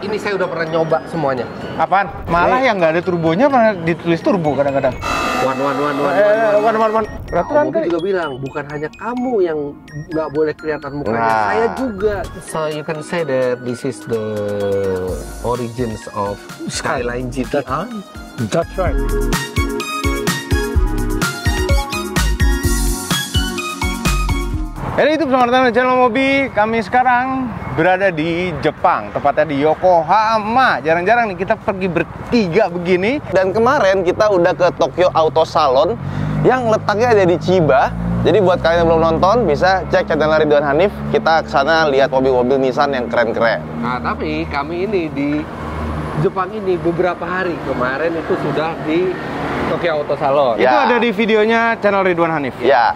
Ini saya udah pernah nyoba semuanya. Apaan? Malah yang nggak ada turbonya malah ditulis turbo kadang-kadang. One. Peraturan Mobil juga bilang, bukan hanya kamu yang nggak boleh kelihatan mukanya, saya juga. So you can say that this is the origins of Skyline GTR. That's right. Jadi itu selamat datang di channel Mobi. Kami sekarang berada di Jepang, tepatnya di Yokohama. Jarang-jarang nih kita pergi bertiga begini. Dan kemarin kita udah ke Tokyo Auto Salon yang letaknya ada di Chiba. Jadi buat kalian yang belum nonton bisa cek channel Ridwan Hanif. Kita kesana lihat mobil-mobil Nissan yang keren-keren. Nah tapi kami ini di Jepang ini beberapa hari kemarin itu sudah di Tokyo Auto Salon. Ya. Itu ada di videonya channel Ridwan Hanif. Ya.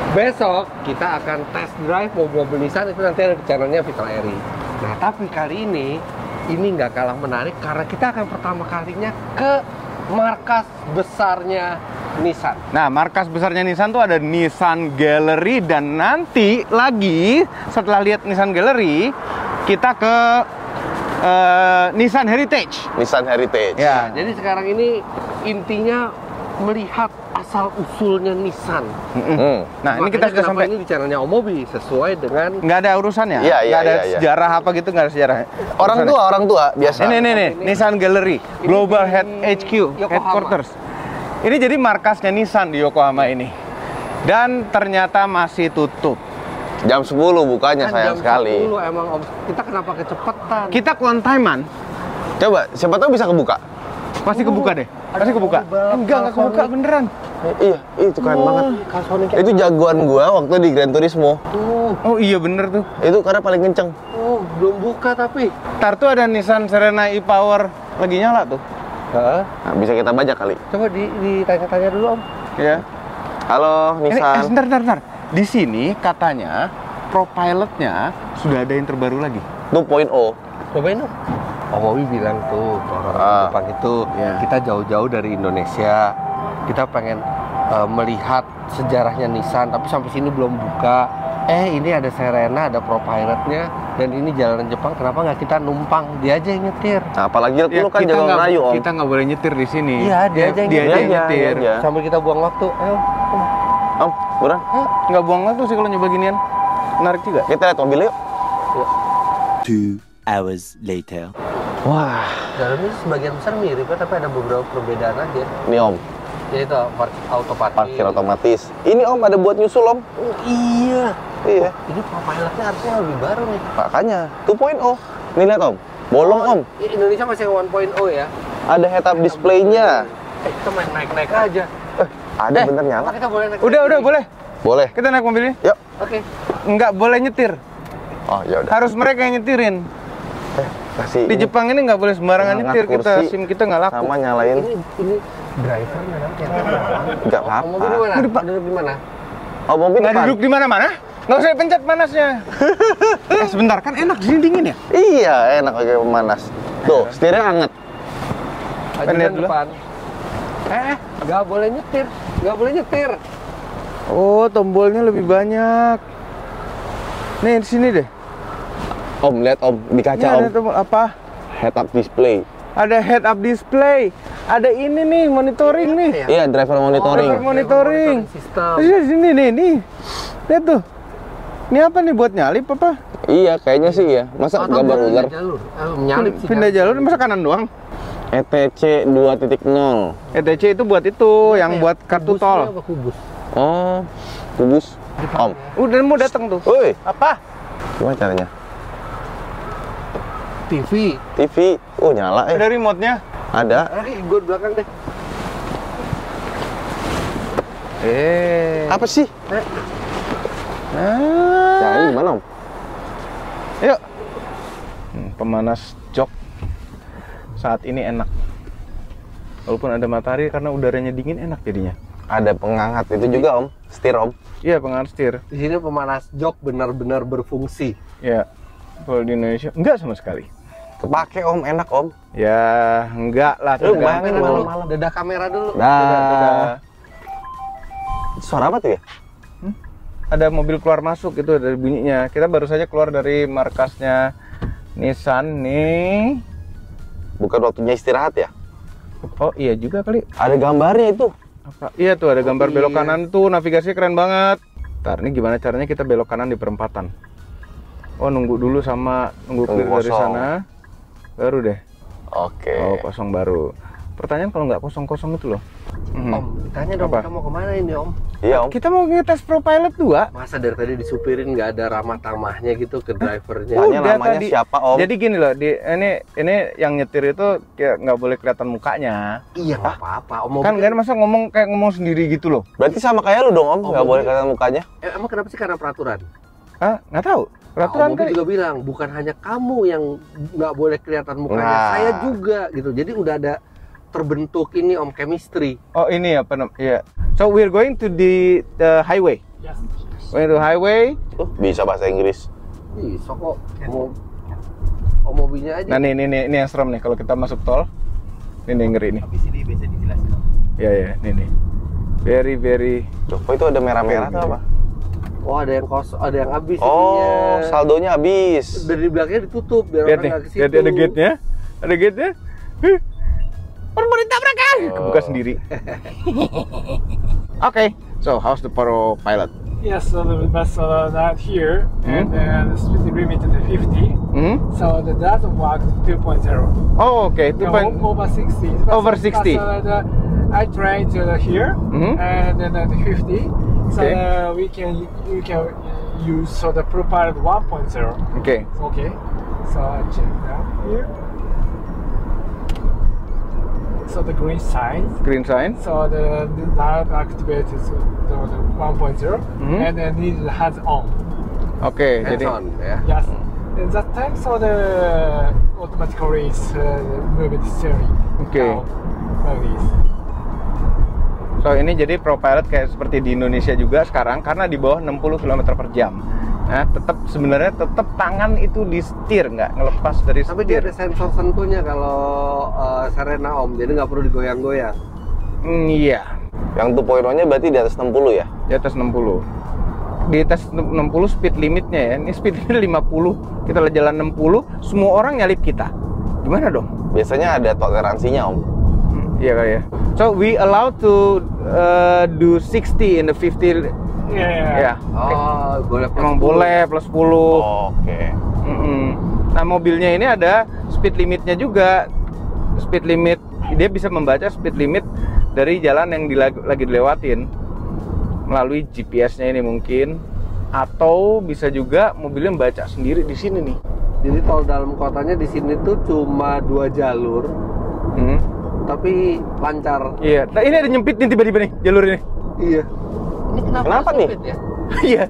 Besok kita akan test drive mobil-mobil Nissan, itu nanti ada di channelnya Vital Eri. Nah tapi kali ini nggak kalah menarik karena kita akan pertama kalinya ke markas besarnya Nissan. Nah, markas besarnya Nissan tuh ada Nissan Gallery, dan nanti lagi setelah lihat Nissan Gallery kita ke Nissan Heritage. Nissan Heritage. Ya, Jadi sekarang ini intinya melihat asal-usulnya Nissan. Nah, ini kita sudah sampai. Ini di channelnya Omobi sesuai dengan Nggak ada urusannya? Iya, Nggak ada iya. sejarah apa gitu, nggak ada sejarah. Orang tua biasa. Ini Nissan Gallery, Global Head HQ, Yokohama. Headquarters. Ini jadi markasnya Nissan di Yokohama ini. Dan ternyata masih tutup. Jam 10 bukanya, kan sayang jam sekali. 10 emang kita kenapa kecepatan? Kita on time-an, Coba, siapa tahu bisa kebuka. pasti kebuka deh. Pasti kebuka. Enggak kebuka beneran. Iya, itu keren banget. Itu jagoan gua waktu di Gran Turismo. Oh iya bener tuh. Itu karena paling kenceng. Belum buka tapi. Ntar tuh ada Nissan Serena e-Power lagi nyala tuh. Hah? Nah, bisa kita baca kali. Coba ditanya-tanya dulu Om. Ya. Halo, Nissan. Sebentar. Di sini katanya ProPilot-nya sudah ada yang terbaru lagi. 2.0. Cobain dong. Om Owi bilang tuh ke orang Jepang itu, kita jauh-jauh dari Indonesia, kita pengen melihat sejarahnya Nissan, tapi sampai sini belum buka. Ini ada Serena, ada ProPilot-nya, dan ini jalanan Jepang, kenapa nggak kita numpang? Dia aja yang nyetir. Nah, apalagi lu kan kita jago nggak- ngerayu, Om. Kita nggak boleh nyetir di sini. Iya, dia aja yang nyetir. Iya. Sambil kita buang waktu. Ayo. Om, buruan. Nggak buang waktu sih kalau nyoba ginian. Menarik juga. Kita lihat mobil yuk. 2 hours later. Wah, Dalamnya sebagian besar mirip, tapi ada beberapa perbedaan aja. ini Om, Yaitu parkir otomatis. Ini Om ada buat nyusul, Om. Oh iya. Iya. Ini ProPilot-nya harusnya lebih baru nih. Makanya 2.0. Nih lihat, Om. Bolong, Om. Indonesia masih 1.0 ya. Ada head-up display-nya. Kita main naik-naik aja. Ada bener nyala. Kita boleh naik. Udah boleh. Boleh. Kita naik mobilnya. Yuk. Oke. Nggak boleh nyetir. Oh, ya udah. Harus mereka yang nyetirin. Kasih Di ini. Jepang ini nggak boleh sembarangan Ngangkat nyetir. Kita kursi SIM kita nggak laku. sama nyalain. Ini drivernya nanti. Enggak Mobil di apa-apa. mana? Duduk di mana? Oh, mobil Nggak depan. duduk di mana-mana. Nggak usah pencet panasnya. Sebentar, kan enak di sini dingin ya. Iya, enak pakai pemanas. Tuh, setirnya anget. Ajudan dulu. depan. Nggak boleh nyetir. Nggak boleh nyetir. Oh, tombolnya lebih banyak. Nih di sini deh. Om, lihat Om di kaca, Ini Om. ada tombol apa? Head-up display. Ada head up display. Ada ini nih monitoring nih. Iya, driver monitoring. Driver monitoring. Sistem. Di sini nih. Lihat tuh. Ini apa nih, buat nyalip apa? Iya, kayaknya sih ya. Masa gambar ular? Jalur. Menyalip sih. Pindah jalur masa kanan doang? ETC 2.0. ETC itu buat itu, yang buat kartu Kubusnya tol. apa kubus? Oh, kubus. Om. Udah mau datang tuh. Woi, Apa? gimana caranya? TV. TV. Oh, nyala Ada remote-nya. Ada. Gue di belakang deh. Apa sih? Ah. Ya, ini gimana, Om? Yuk. Pemanas jok saat ini enak. Walaupun ada matahari, karena udaranya dingin enak jadinya. Ada penghangat itu juga, Om. Setir, Om. Iya, penghangat setir. Di sini pemanas jok benar-benar berfungsi. Ya. Kalau di Indonesia enggak sama sekali. Kepake, Om. Enak, Om. Ya, enggak lah. Lu tergantung. bayangin malam-malam. Dadah kamera dulu. Dah. Itu suara apa tuh ya? Ada mobil keluar masuk itu dari bunyinya. Kita baru saja keluar dari markasnya Nissan nih. Bukan waktunya istirahat ya? Oh iya juga kali. Ada gambarnya itu. Apa? Iya tuh ada gambar belok iya. kanan tuh, navigasinya keren banget. Ntar ini gimana caranya kita belok kanan di perempatan? Oh nunggu dulu sama nunggu clear dari kosong. sana, baru deh. Oke. Oh kosong baru. Pertanyaan kalau nggak kosong-kosong itu loh. Om, tanya dong, Apa? kita mau kemana ini Om? Iya, Om. Kita mau ngetes ProPilot 2. Masa dari tadi disupirin nggak ada ramah tamahnya gitu ke drivernya? Tanya Udah namanya tadi. siapa, Om? Jadi gini loh, ini yang nyetir itu kayak nggak boleh kelihatan mukanya. Iya, nggak apa-apa. Om Kan masa ngomong kayak ngomong sendiri gitu loh. Berarti sama kayak lu dong, Om. Oh, Nggak boleh mobil. kelihatan mukanya. Emang kenapa sih? Karena peraturan? Ah, nggak tahu. Peraturan Om kan. juga bilang bukan hanya kamu yang nggak boleh kelihatan mukanya, Nah. saya juga gitu. Jadi udah ada terbentuk ini Om chemistry. Oh ini apa namanya? Iya. So we're going to the highway. Yes. Going to highway. Bisa bahasa Inggris. Bisa kok. Om mobilnya aja. Nah ini yang serem nih kalau kita masuk tol. Ini ngeri nih. Habis ini bisa dijelasin. Ya ini. Very. Loh, kok itu ada merah-merah tuh apa? Oh ada yang kosong, ada yang habis. Oh, ininya. saldonya habis. Dari belakangnya ditutup biar Lihat orang nih. nggak ke situ. Lihat ada gate-nya. Ada gate-nya. Perbalik tabrakan. Kebuka sendiri. Okay. So how's the ProPilot? Yes, so the bus not here, and the speed limit is 50. So the doesn't work 2.0. Oh, okay. Over 60. Over 60. I tried here and then at 50. So Okay. you can use the ProPilot 1.0. Okay. Okay. So I check down here. So the green sign. Green sign. So the that activates the 1.0 and then it has on. Oke, Hands jadi on, ya. Yes. And that time so the automatically is move the steering. Okay. down like this. So ini jadi ProPilot kayak seperti di Indonesia juga sekarang karena di bawah 60 km per jam. Nah, sebenarnya tetap tangan itu di setir, nggak ngelepas dari Tapi dia setir. ada sensor sentuhnya kalau Serena Om, jadi nggak perlu digoyang-goyang. Iya, Yang 2.0-nya berarti di atas 60 ya? di atas 60. Di atas 60 speed limitnya ya. Ini speed limit 50. Kita jalan 60, semua orang nyalip kita. Gimana dong? Biasanya ada toleransinya, Om. Iya kali ya. So we allowed to do 60 in the 50. Yeah. Ya. Oh, boleh plus Emang 10. boleh plus 10. Oke. Nah mobilnya ini ada speed limitnya juga. Speed limit, dia bisa membaca speed limit dari jalan yang lagi dilewatin melalui GPS-nya ini mungkin, atau bisa juga mobilnya membaca sendiri di sini nih. Jadi tol dalam kotanya di sini tuh cuma 2 jalur, tapi lancar. Iya. Nah ini ada nyempit nih tiba-tiba nih jalur ini. Iya. Ini Kenapa nih? sempit ya? Iya.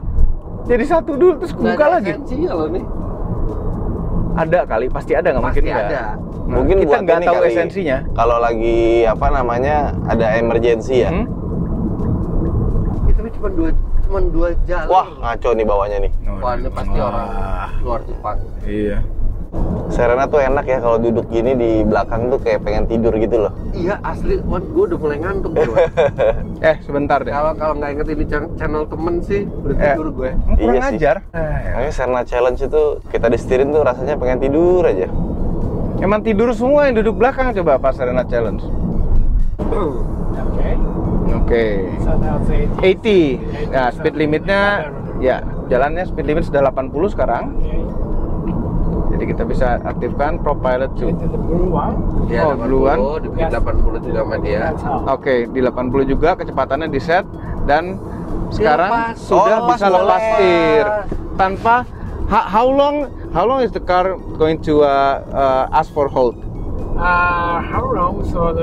Jadi satu dulu terus Nggak buka ada lagi. esensinya loh nih. Ada kali, pasti ada, nggak mungkin Pasti nggak. ada. Nah, Mungkin kita buat nggak ini tahu kali, esensinya. Kalau lagi apa namanya ada emergency ya. Itu cuma dua jalur. Wah, ngaco nih bawahnya nih. Wah, ini pasti orang luar Jepang. Iya. Serena tuh enak ya kalau duduk gini di belakang tuh kayak pengen tidur gitu loh. Iya asli, gue udah mulai ngantuk gue. Sebentar deh. Kalau nggak inget ini channel temen sih, udah tidur gue. Kurang Iya sih. ajar. Makanya Serena Challenge itu kita disetirin tuh rasanya pengen tidur aja. Emang tidur semua yang duduk belakang coba pas Serena Challenge. Okay. Oke. So now it's 80. Nah, speed limitnya ya, jalannya speed limit sudah 80 sekarang. Okay. Jadi kita bisa aktifkan ProPilot 2. It's the blue one. Ya, Oh, duluan. dibikin 80 juga sama dia. That's all. Oke, di 80 juga kecepatannya di set dan sekarang Lepas. sudah Oh, bisa lepas lepas boleh. setir tanpa how long is the car going to ask for hold? How long? So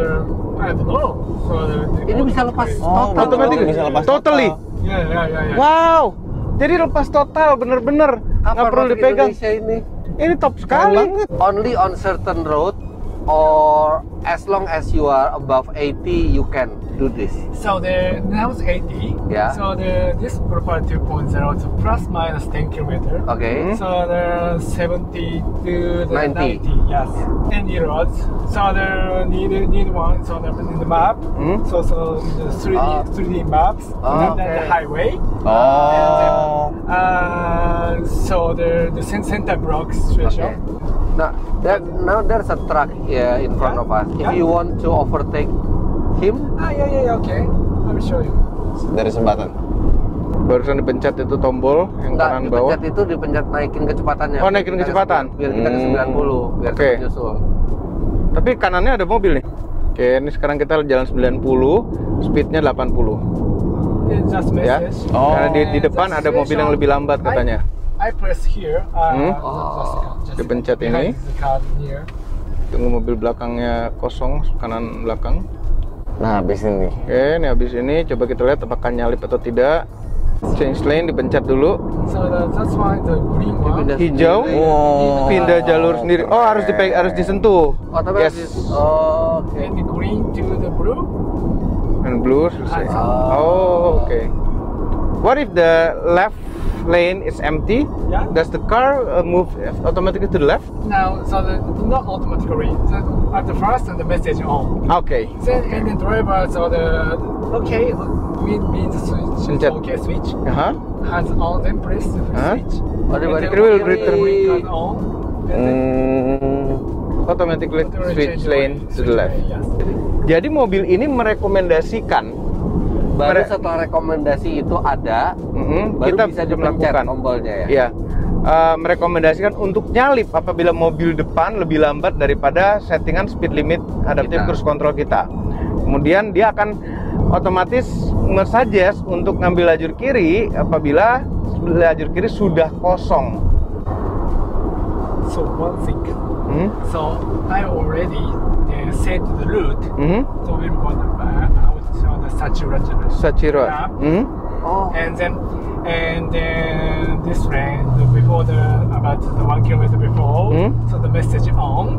I don't know. So Ini bisa lepas Oh, total. Otomatis bisa lepas totally. Yeah. Wow. Jadi lepas total bener-bener nggak Kapan perlu masuk dipegang. Indonesia ini? Ini top sekali. Only on certain road or as long as you are above 80 you can do this. So now it's 80. Yeah. So this profile 2.0 to plus minus 10 kilometer. Okay. So the 70 to the 90. 90. Yes. And the roads. So the need one. So the in the map. So the 3D maps. And then the okay. highway. Oh. So the center block situation. Nah, now there's a truck in front of us. If you want to overtake him, Yeah, okay. I will show you. Dari jembatan. Barusan dipencet itu tombol yang kanan bawah. dipencet itu dipencet naikin kecepatannya. Oh, naikin kecepatan. Biar kita ke 90, biar Oke. kita nyusul. Tapi kanannya ada mobil nih. Oke, ini sekarang kita jalan 90, speednya 80. It's just Ya. message. Karena di depan ada mobil yang lebih lambat katanya. I press here. Just Dipencet ini. behind the car here. Tunggu mobil belakangnya kosong, kanan belakang. Nah, habis ini. Oke, ini habis ini coba kita lihat apakah nyalip atau tidak. Change lane dipencet dulu. So that's why the green one. Pindah Hijau, sendiri. pindah jalur sendiri. Oh, harus disentuh. Oh, tapi Yes. oke. And the green to the blue. And blue selesai. Ah. Oh, okay. What if the left lane is empty? Yeah. Does the car move automatically to the left? Now, so not automatically. So at the first, and the message on. Okay. Then and the driver, so the okay means switch. Pencet. Okay, switch. Aha. Hands on, then press the Huh? switch. Oh, dia And balik then It will when return. the green comes on. And then Automatically switch change lane to the left. Yes. Jadi mobil ini merekomendasikan Baru setelah rekomendasi itu ada, baru kita bisa dipencet tombolnya ya. Iya. Merekomendasikan untuk nyalip apabila mobil depan lebih lambat daripada settingan speed limit adaptive Kita. cruise control kita. Kemudian dia akan otomatis nge-suggest untuk ngambil lajur kiri apabila lajur kiri sudah kosong. So one thing. Hmm? So I already set the route. So we're going out on the Sachira. Sachiro. Yeah. Oh, And then this lane before about the 1 kilometer before. So the message on.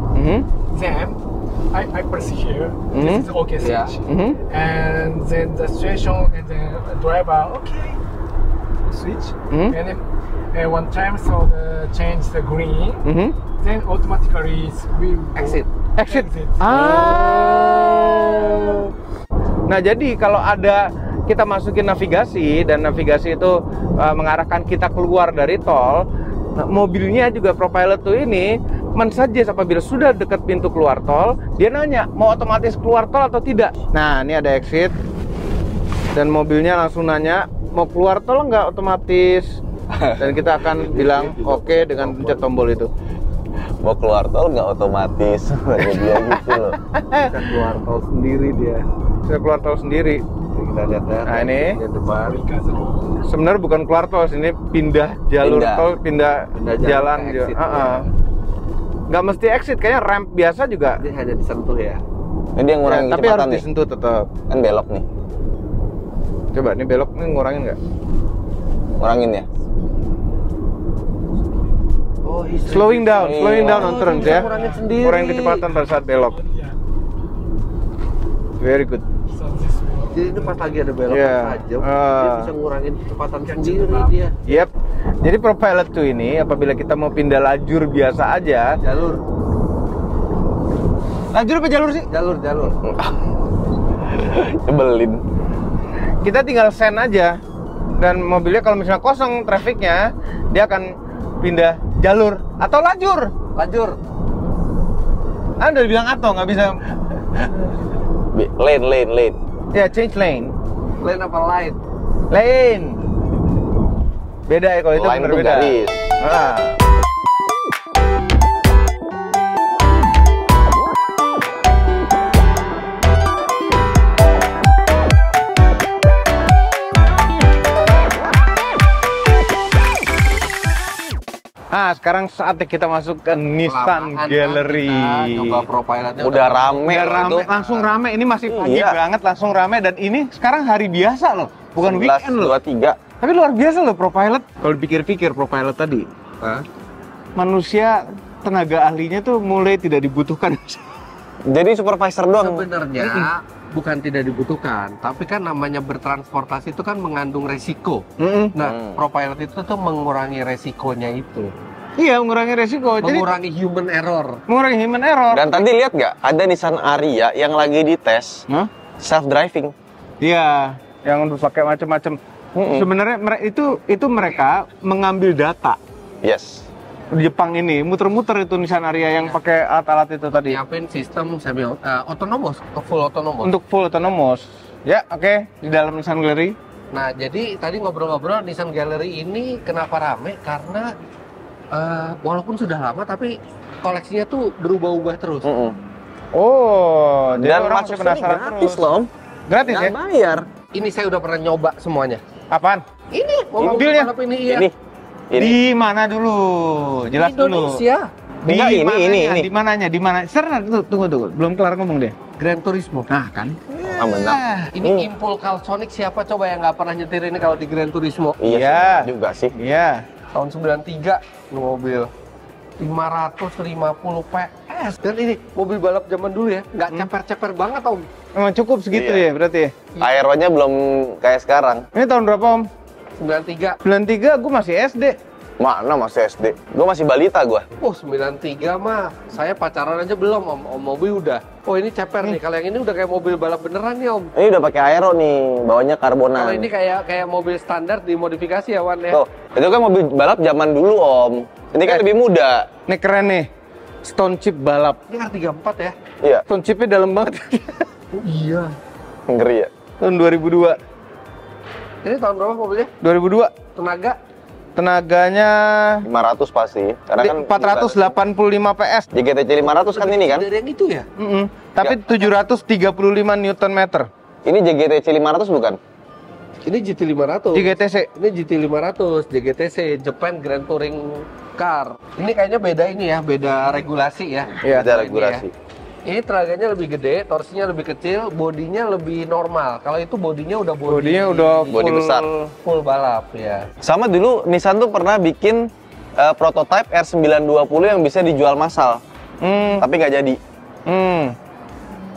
Then I press here. This is okay Yeah. switch. And then the situation and the driver okay switch. And then one time so the change the green. Then automatically will exit. Exit. Nah, jadi kalau ada kita masukin navigasi dan navigasi itu mengarahkan kita keluar dari tol, nah, mobilnya juga ProPilot tuh ini men-suggest apabila sudah dekat pintu keluar tol, dia nanya mau otomatis keluar tol atau tidak. Nah, ini ada exit dan mobilnya langsung nanya mau keluar tol nggak otomatis, dan kita akan bilang oke dengan pencet tombol itu. Mau keluar tol nggak otomatis. Dia gitu loh. Bisa keluar tol sendiri dia. Saya keluar tol sendiri. Kita lihat ya. Nah, ini di depan. sebenarnya bukan keluar tol, ini pindah jalur tol, pindah jalan ke juga. exit, Nggak mesti exit, kayaknya ramp biasa juga. Dia hanya disentuh ya. Ini dia ngurangin Tapi harus kecepatan nih. disentuh tetap. Kan belok nih. Coba ini belok nih ngurangin nggak? Ngurangin ya. Oh, Slowing down on turns bisa ya. ngurangin sendiri. Kurangin kecepatan pada saat belok. Yeah. Very good. So this will. Jadi itu pas lagi ada belok Iya. tajam, dia bisa ngurangin kecepatan sendiri dia. Yep. Jadi ProPilot 2 ini apabila kita mau pindah lajur biasa aja, Jalur. lajur apa jalur sih? Jalur. Nyebelin. Kita tinggal send aja dan mobilnya kalau misalnya kosong trafficnya, dia akan pindah jalur atau lajur. Lajur. Anda udah bilang atau nggak bisa. Lane. Ya, change lane. Lane apa line? Lane. Beda ya kalau itu Line bener tuh beda. garis. Ah. Nah, sekarang saatnya kita masuk ke Nissan Lapangan, Gallery. Kita coba ProPilotnya Udah rame. Udah rame, itu. langsung rame. Ini masih pagi Iya. banget, langsung rame. Dan ini sekarang hari biasa loh, bukan 11, weekend loh. 23. Tapi luar biasa loh ProPilot. Kalau dipikir-pikir ProPilot tadi, Hah? manusia tenaga ahlinya tuh mulai tidak dibutuhkan. Jadi supervisor doang. Sebenarnya bukan tidak dibutuhkan, tapi kan namanya bertransportasi itu kan mengandung resiko. Nah, ProPilot itu tuh mengurangi resikonya itu. Iya, mengurangi resiko. Jadi Mengurangi human error. mengurangi human error. Dan tadi lihat nggak? Ada Nissan Ariya yang lagi dites Hah? self driving. Iya, yang udah pakai macam-macam. Sebenarnya itu mereka mengambil data. Yes. Jepang ini muter-muter itu Nissan Ariya yang pakai alat-alat itu tadi. Nyiapin sistem semi otonomos, full otonomos. Untuk full otonomos. Ya, oke, di dalam Nissan Gallery. Nah, jadi tadi ngobrol-ngobrol Nissan Gallery ini kenapa rame? Karena walaupun sudah lama tapi koleksinya tuh berubah-ubah terus. Oh, jadi Dan orang masuk masih penasaran gratis terus. loh, Om. Gratis ya? Nggak bayar. Ini saya udah pernah nyoba semuanya. Apaan? Ini Mobilnya? balap ini iya. Ini. Di mana dulu? Jelas Di Indonesia. dulu. Enggak, ini. Di mananya? Di mana? Sebentar, tunggu. Belum kelar ngomong deh. Gran Turismo. Nah, kan. Benar. Ini Impul Calsonic, siapa coba yang nggak pernah nyetir ini kalau di Gran Turismo? Iya juga sih. Iya. Tahun 93 ini mobil 550 PS. Dan ini mobil balap zaman dulu ya, nggak ceper-ceper banget Om. Emang cukup segitu Iya. ya berarti ya? Aeronya belum kayak sekarang. Ini tahun berapa, Om? 93. 93, gue masih SD. Mana masih SD? Gue masih balita gue. 93 mah saya pacaran aja belum Om mobil udah. Oh ini ceper nih, kalau yang ini udah kayak mobil balap beneran nih Om. Ini udah pakai aero nih, bawahnya karbonan. Kalau ini kayak mobil standar dimodifikasi ya Wan ya. Tuh, itu kan mobil balap zaman dulu Om. Ini kan lebih muda. Nih keren nih. Stone chip balap. Ini R34 ya. Iya, Stone chipnya dalam banget. Oh iya. ngeri ya. Tahun 2002. Ini tahun berapa mobilnya? 2002. Tenaga? Tenaganya 500 pasti. Karena kan 485 PS. JGTC 500 kan ini kan? Dari yang itu ya? Tapi 735 Newton meter. Ini JGTC 500 bukan? Ini GT 500. JGTC. Ini GT 500, JGTC, Japan Grand Touring Car. Ini kayaknya beda ini ya, beda regulasi ya. Iya, ada Ini regulasi. ya. Ini tenaganya lebih gede, torsinya lebih kecil, bodinya lebih normal. Kalau itu bodinya udah Bodinya udah Bodi besar. full balap ya. Sama dulu Nissan tuh pernah bikin prototype R920 yang bisa dijual massal. Tapi nggak jadi.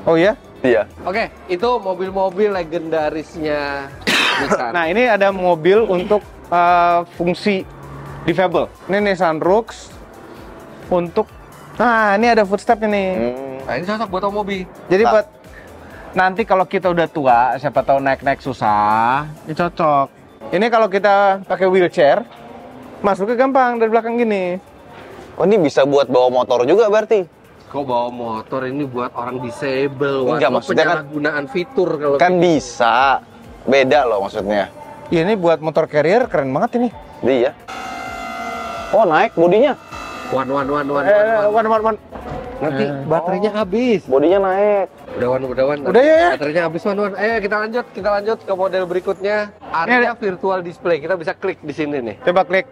Oh ya? Iya. Oke, itu mobil-mobil legendarisnya Nissan. Nah, ini ada mobil untuk fungsi difabel. Ini Nissan Rooks untuk ini ada footstepnya nih. Nah, ini cocok buat Mobi. Jadi buat nanti kalau kita udah tua, siapa tahu naik-naik susah, ini cocok. Ini kalau kita pakai wheelchair, masuknya gampang dari belakang gini. Oh, ini bisa buat bawa motor juga berarti? Kok bawa motor ini buat orang disable? Enggak, maksudnya kan penyalahgunaan fitur kalau kan bisa. Beda loh maksudnya. Iya, ini buat motor carrier keren banget ini. Iya. Oh, naik bodinya. One. Nanti baterainya habis. Bodinya naik. Udah Wan. Udah ya. Baterainya habis Wan. Ayo kita lanjut ke model berikutnya. Area virtual display. Kita bisa klik di sini nih. Coba klik.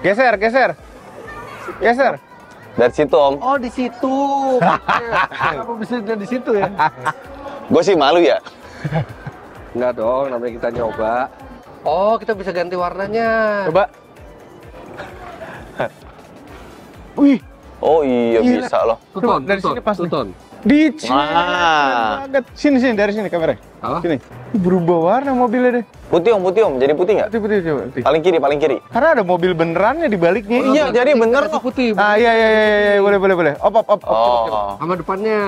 Geser. Dari situ Om. Oh di situ. Kenapa bisa di situ ya? Gue sih malu ya. Enggak dong, namanya kita nyoba. Oh, kita bisa ganti warnanya. Coba. Wih, Oh iya Gila. bisa loh. Coba, dari sini pas nih. Tuton. di Nah. sini dari sini kamera. Apa? Sini. Berubah warna mobilnya deh. Putih Om. Jadi putih nggak? Putih coba. Putih. Paling kiri. Karena ada mobil benerannya di baliknya. Iya, jadi bener Itu loh. putih. Iya, boleh. Op. Oh. Sama depannya.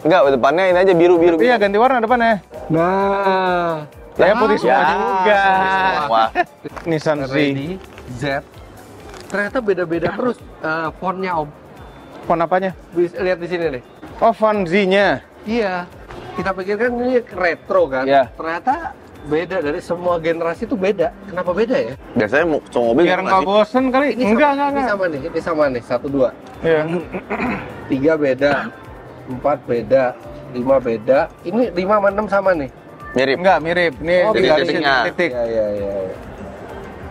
Enggak, depannya ini aja biru. Iya, ganti warna depannya. Nah. Ya putih semua Ya. juga. Wah. Nissan Z. Ready, Z. Ternyata beda-beda terus fontnya Om. Font apanya? Lihat di sini nih. Oh, font Z-nya. Iya. Kita pikir kan ini retro kan. Iya. Ternyata beda dari semua generasi itu beda. Kenapa beda ya? Biasanya semua mobil Biar gitu nggak sih? bosen kali. Enggak. Ini sama nih. Ini sama nih. 1, 2. Iya. 3 beda. 4 beda. 5 beda. Ini 5 sama 6 sama nih. Mirip. Enggak, mirip. Ini Oh, tinggal di titiknya. titik. Iya.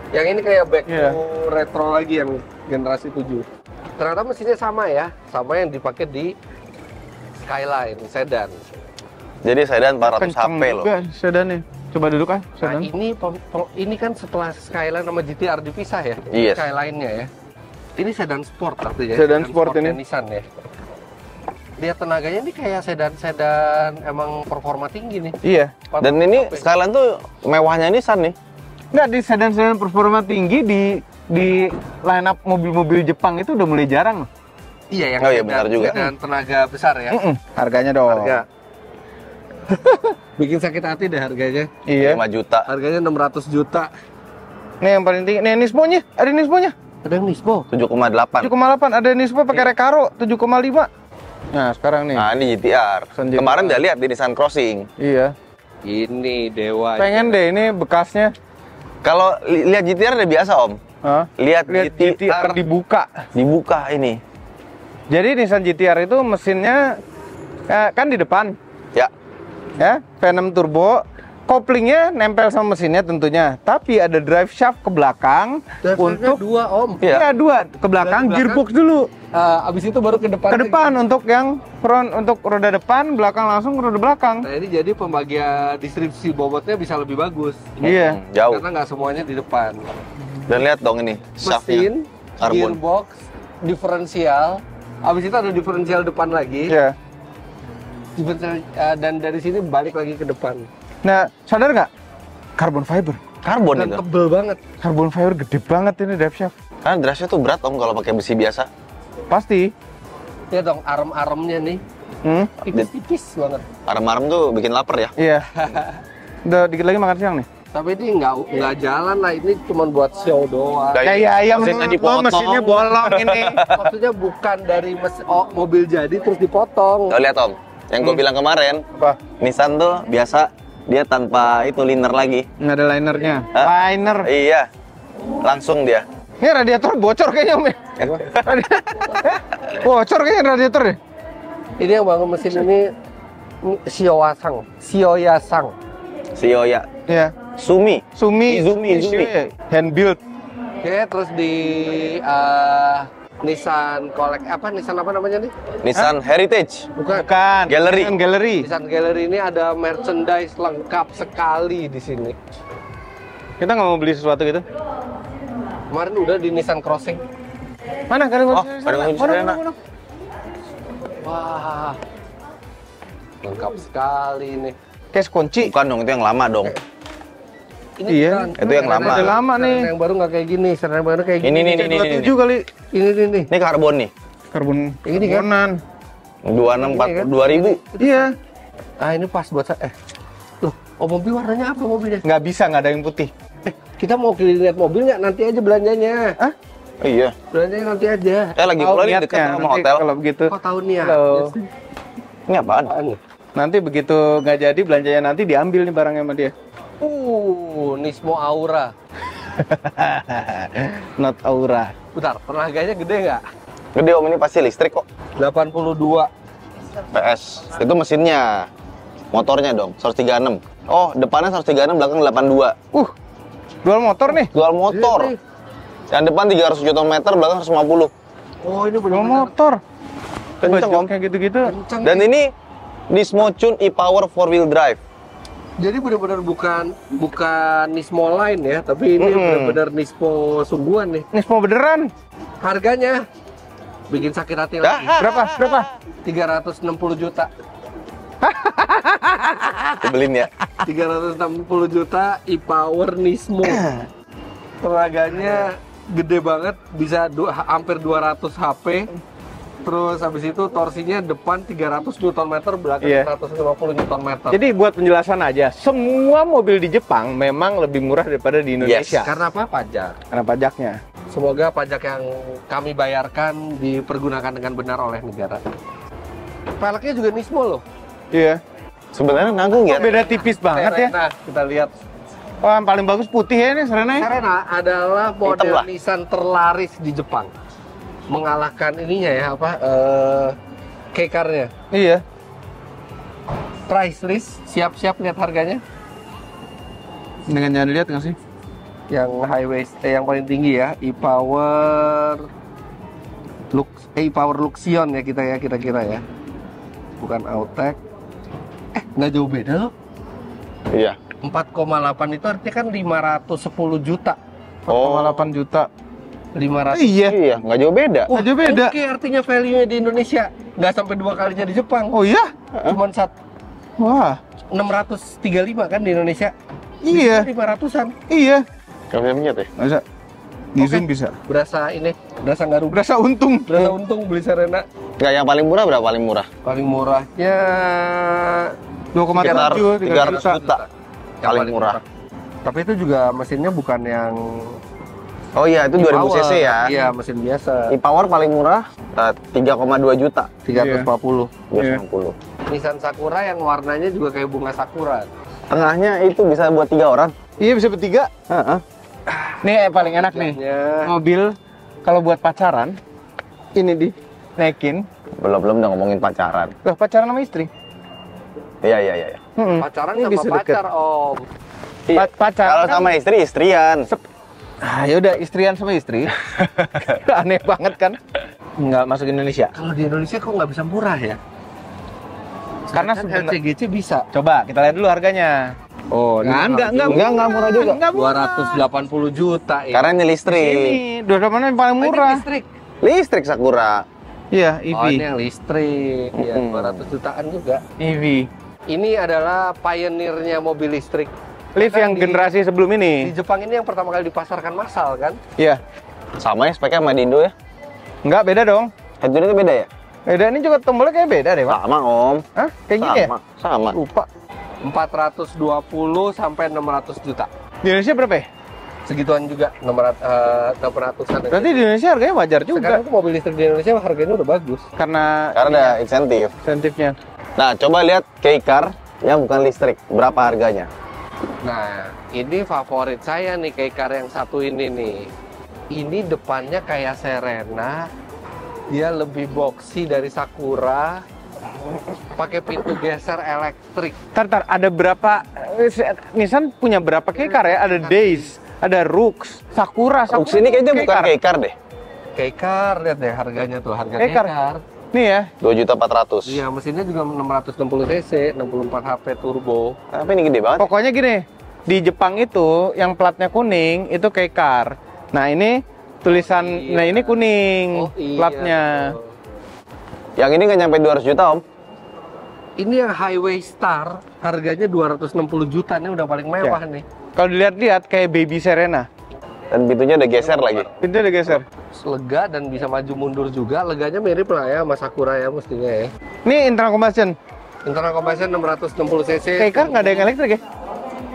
Yang ini kayak back Iya. to retro lagi yang generasi 7. Ternyata mesinnya sama ya. Sama yang dipakai di Skyline sedan. Jadi sedan 400 Kenceng HP loh. juga sedannya. Coba duduk kan, Nah, sedan. ini kan setelah Skyline sama GTR dipisah ya. Yes. Skyline-nya ya. Ini sedan sport artinya. Sedan sport sportnya ini. Nissan ya. Lihat tenaganya ini kayak sedan emang performa tinggi nih. Iya. Dan ini Skyline tuh mewahnya Nissan nih. Enggak, di sedan-sedan performa tinggi di line up mobil-mobil Jepang itu udah mulai jarang loh. Iya yang Oh iya, sedan- benar juga. sedan tenaga besar ya. Harganya dong. Harga. Bikin sakit hati deh harganya. Iya. 5 juta. Harganya 600 juta. Nih yang paling tinggi. Nih Nismo-nya, ada Nismo-nya. Ada yang Nismo 7,8. 7,8, ada Nismo pakai Recaro 7,5. Nah, sekarang nih. Nah, ini GTR. Kemarin udah lihat di Nissan Crossing. Iya. ini Dewa. Pengen deh ini bekasnya. Kalau lihat GTR udah biasa, Om. Hah? Lihat GTR dibuka. Dibuka ini. Jadi Nissan GTR itu mesinnya kan di depan. Ya, V6 turbo. Koplingnya nempel sama mesinnya tentunya, tapi ada drive shaft ke belakang untuk 2 Om. Iya, 2 ke belakang, gearbox dulu. Abis itu baru ke depan. Ke depan untuk yang front, untuk roda depan, belakang langsung roda belakang. Nah ini jadi pembagian distribusi bobotnya bisa lebih bagus. Iya. Jauh. Karena nggak semuanya di depan. Dan lihat dong ini, Mesin, karbon. gearbox, diferensial. Abis itu ada diferensial depan lagi. Iya. Dan dari sini balik lagi ke depan. Nah, sadar nggak? Carbon fiber. Karbon Dan itu. tebel banget. Carbon fiber gede banget ini drive shaft. Karena drive tuh berat, Om, kalau pakai besi biasa. Pasti. Ya dong, arm-armnya nih tipis-tipis banget. Arem-arem tuh bikin lapar ya. Iya. Udah dikit lagi makan siang nih. Tapi ini nggak jalan lah, ini cuma buat show doang. Kayak ayam mesinnya menurut lo, dipotong. mesinnya bolong ini. Maksudnya bukan dari mobil jadi terus dipotong. Tuh lihat, Om. Yang gue bilang kemarin, Apa? Nissan tuh biasa dia tanpa itu liner lagi. Nggak ada linernya. Hah? Liner. Iya. Langsung dia. Ini radiator bocor kayaknya, Om. Bocor kayaknya radiator deh. Ini yang bangun mesin ini Sioyasang. Sioya. Iya. Sumi. Izumi. Hand build. Oke, terus di Nissan Nissan apa namanya nih? Nissan Heritage. Bukan. Gallery. Gallery. Nissan Gallery ini ada merchandise lengkap sekali di sini. Kita nggak mau beli sesuatu gitu? Kemarin udah di Nissan Crossing. Mana? Ada ada Serena. Wah, lengkap sekali ini. Case kunci. Bukan dong, itu yang lama dong. Ini Iya, bukan. itu yang lama. Udah lama nih. Serena yang baru nggak kayak gini. Serena yang baru kayak gini. Ini. 27 kali. Ini. Ini karbon nih. Karbon. Ini kan? Karbonan. 26 Ini kan? 2000. Iya. Ah ini pas buat saya. Loh, mobil warnanya apa mobilnya? Nggak bisa, nggak ada yang putih. Kita mau lihat mobil nggak? Nanti aja belanjanya. Hah? Oh, iya. Belanjanya nanti aja. Lagi Tahu pula ini niatnya, dekat sama nanti hotel. Kalau begitu. Kok tahunnya? Halo. Ini apaan? Nanti begitu nggak jadi belanjanya nanti diambil nih barangnya sama dia. Nismo Aura. Not Aura. Bentar, tenaganya gede nggak? Gede, Om, ini pasti listrik kok. 82. PS. Itu mesinnya. Motornya dong, 136. Oh, depannya 136, belakang 82. Dual motor nih. Dual motor. Ini. Yang depan 300 Nm, belakang 150. Oh, ini Dual benar-benar motor. Kenceng, Om. Kayak gitu-gitu. kencang. Dan ini Nismo Tune e-Power 4-wheel drive. Jadi benar-benar bukan Nismo Line ya, tapi ini benar-benar Nismo sungguhan nih. Nismo beneran. Harganya bikin sakit hati lagi. Berapa? 360 juta. Dibeliin ya. 360 juta e-Power Nismo. Tenaganya gede banget, bisa hampir 200 HP. Terus habis itu torsinya depan 300 Nm, belakang 150 Nm. Jadi buat penjelasan aja, semua mobil di Jepang memang lebih murah daripada di Indonesia. Karena apa? Pajak. Karena pajaknya. Semoga pajak yang kami bayarkan dipergunakan dengan benar oleh negara. Peleknya juga Nismo loh. Iya. Sebenarnya nanggung ya. Beda tipis banget ya. Serena, kita lihat. Oh, yang paling bagus putih ya ini Serena. Serena adalah model lah. Nissan terlaris di Jepang. Mengalahkan ininya ya, K-car-nya. Iya. Price list, siap-siap lihat harganya. Dengan jangan lihat nggak sih? Yang highway, yang paling tinggi ya, e-Power Luxion ya kita ya, kira-kira ya. Bukan Autek. Nggak jauh beda loh. Iya. 4,8 itu artinya kan 510 juta. 4,8 juta. 500. Iya, nggak jauh beda. Nggak jauh beda. Oke, artinya value-nya di Indonesia nggak sampai 2 kalinya di Jepang. Oh iya? Cuman Wah. 635 kan di Indonesia. Iya. 500-an. Iya. Nggak bisa minyak ya? Bisa. Di Zoom bisa. Berasa nggak rugi. Berasa untung. Berasa untung beli Serena. Nggak, yang paling murah berapa paling murah? Paling murahnya 2,7 300 juta. Yang Paling murah. Tapi itu juga mesinnya bukan yang Oh iya, itu 2000 cc ya. Iya, mesin biasa. E-Power paling murah 3,2 juta. 350. 350. Nissan Sakura yang warnanya juga kayak bunga sakura. Tengahnya itu bisa buat 3 orang. Iya, bisa bertiga. Nih paling enak nih. Mobil kalau buat pacaran ini dinaikin. Belum udah ngomongin pacaran. Loh, pacaran sama istri. Iya. Pacaran Ini sama bisa pacar, Om. Pacaran. Kalau sama istri, istrian. Ya udah, istrian sama istri. Aneh banget kan? Nggak masuk Indonesia. Kalau di Indonesia kok nggak bisa murah ya? Karena sebenarnya LCGC bisa. Coba kita lihat dulu harganya. Oh, enggak murah juga. 280 juta ya. Karena ini listrik. Ini dua mana yang paling murah? Listrik. Listrik Sakura. Iya, EV. Oh, ini yang listrik. Ya, 200 jutaan juga. EV. Ini adalah pioneernya mobil listrik. Lift yang Di generasi sebelum ini. Jepang ini yang pertama kali dipasarkan massal kan? Iya. Sama ya speknya sama di Indo ya? Enggak, beda dong. Head-unitnya beda ya? Beda, ini juga tombolnya kayak beda deh, Pak. Sama Om. Hah? Kayak gini ya? Sama. Lupa. 420 sampai 600 juta. Di Indonesia berapa ya? Segituan juga, 600-an. Berarti di Indonesia harganya wajar juga. Sekarang tuh mobil listrik di Indonesia harganya udah bagus. Karena ada insentif. insentifnya. Nah, coba lihat K-Car yang bukan listrik. Berapa harganya? Nah, ini favorit saya nih K-Car yang satu ini nih. Ini depannya kayak Serena. Dia lebih boxy dari Sakura. Pakai pintu geser elektrik. Tar, ada berapa Nissan punya berapa K-Car ya? Ada Days, ada Rooks, Sakura. Rooks ini kayaknya bukan K-Car deh. K-Car, lihat deh harganya tuh, harga K-Car. K-Car. Nih ya. 2.400.000. Iya, mesinnya juga 660 cc, 64 HP turbo. Tapi ini gede banget. Pokoknya gini, di Jepang itu yang platnya kuning itu K-Car. Nah, ini tulisan nah ini kuning platnya. Yang ini nggak nyampe 200 juta, Om. Ini yang Highway Star, harganya 260 juta, ini udah paling mewah nih. Kalau dilihat-lihat kayak Baby Serena. Dan pintunya udah geser lagi. Pintunya udah geser. Lega dan bisa maju mundur juga, leganya mirip lah ya sama Sakura ya mestinya ya. Ini internal combustion. Internal combustion 660 cc. K-Car nggak ada yang elektrik ya?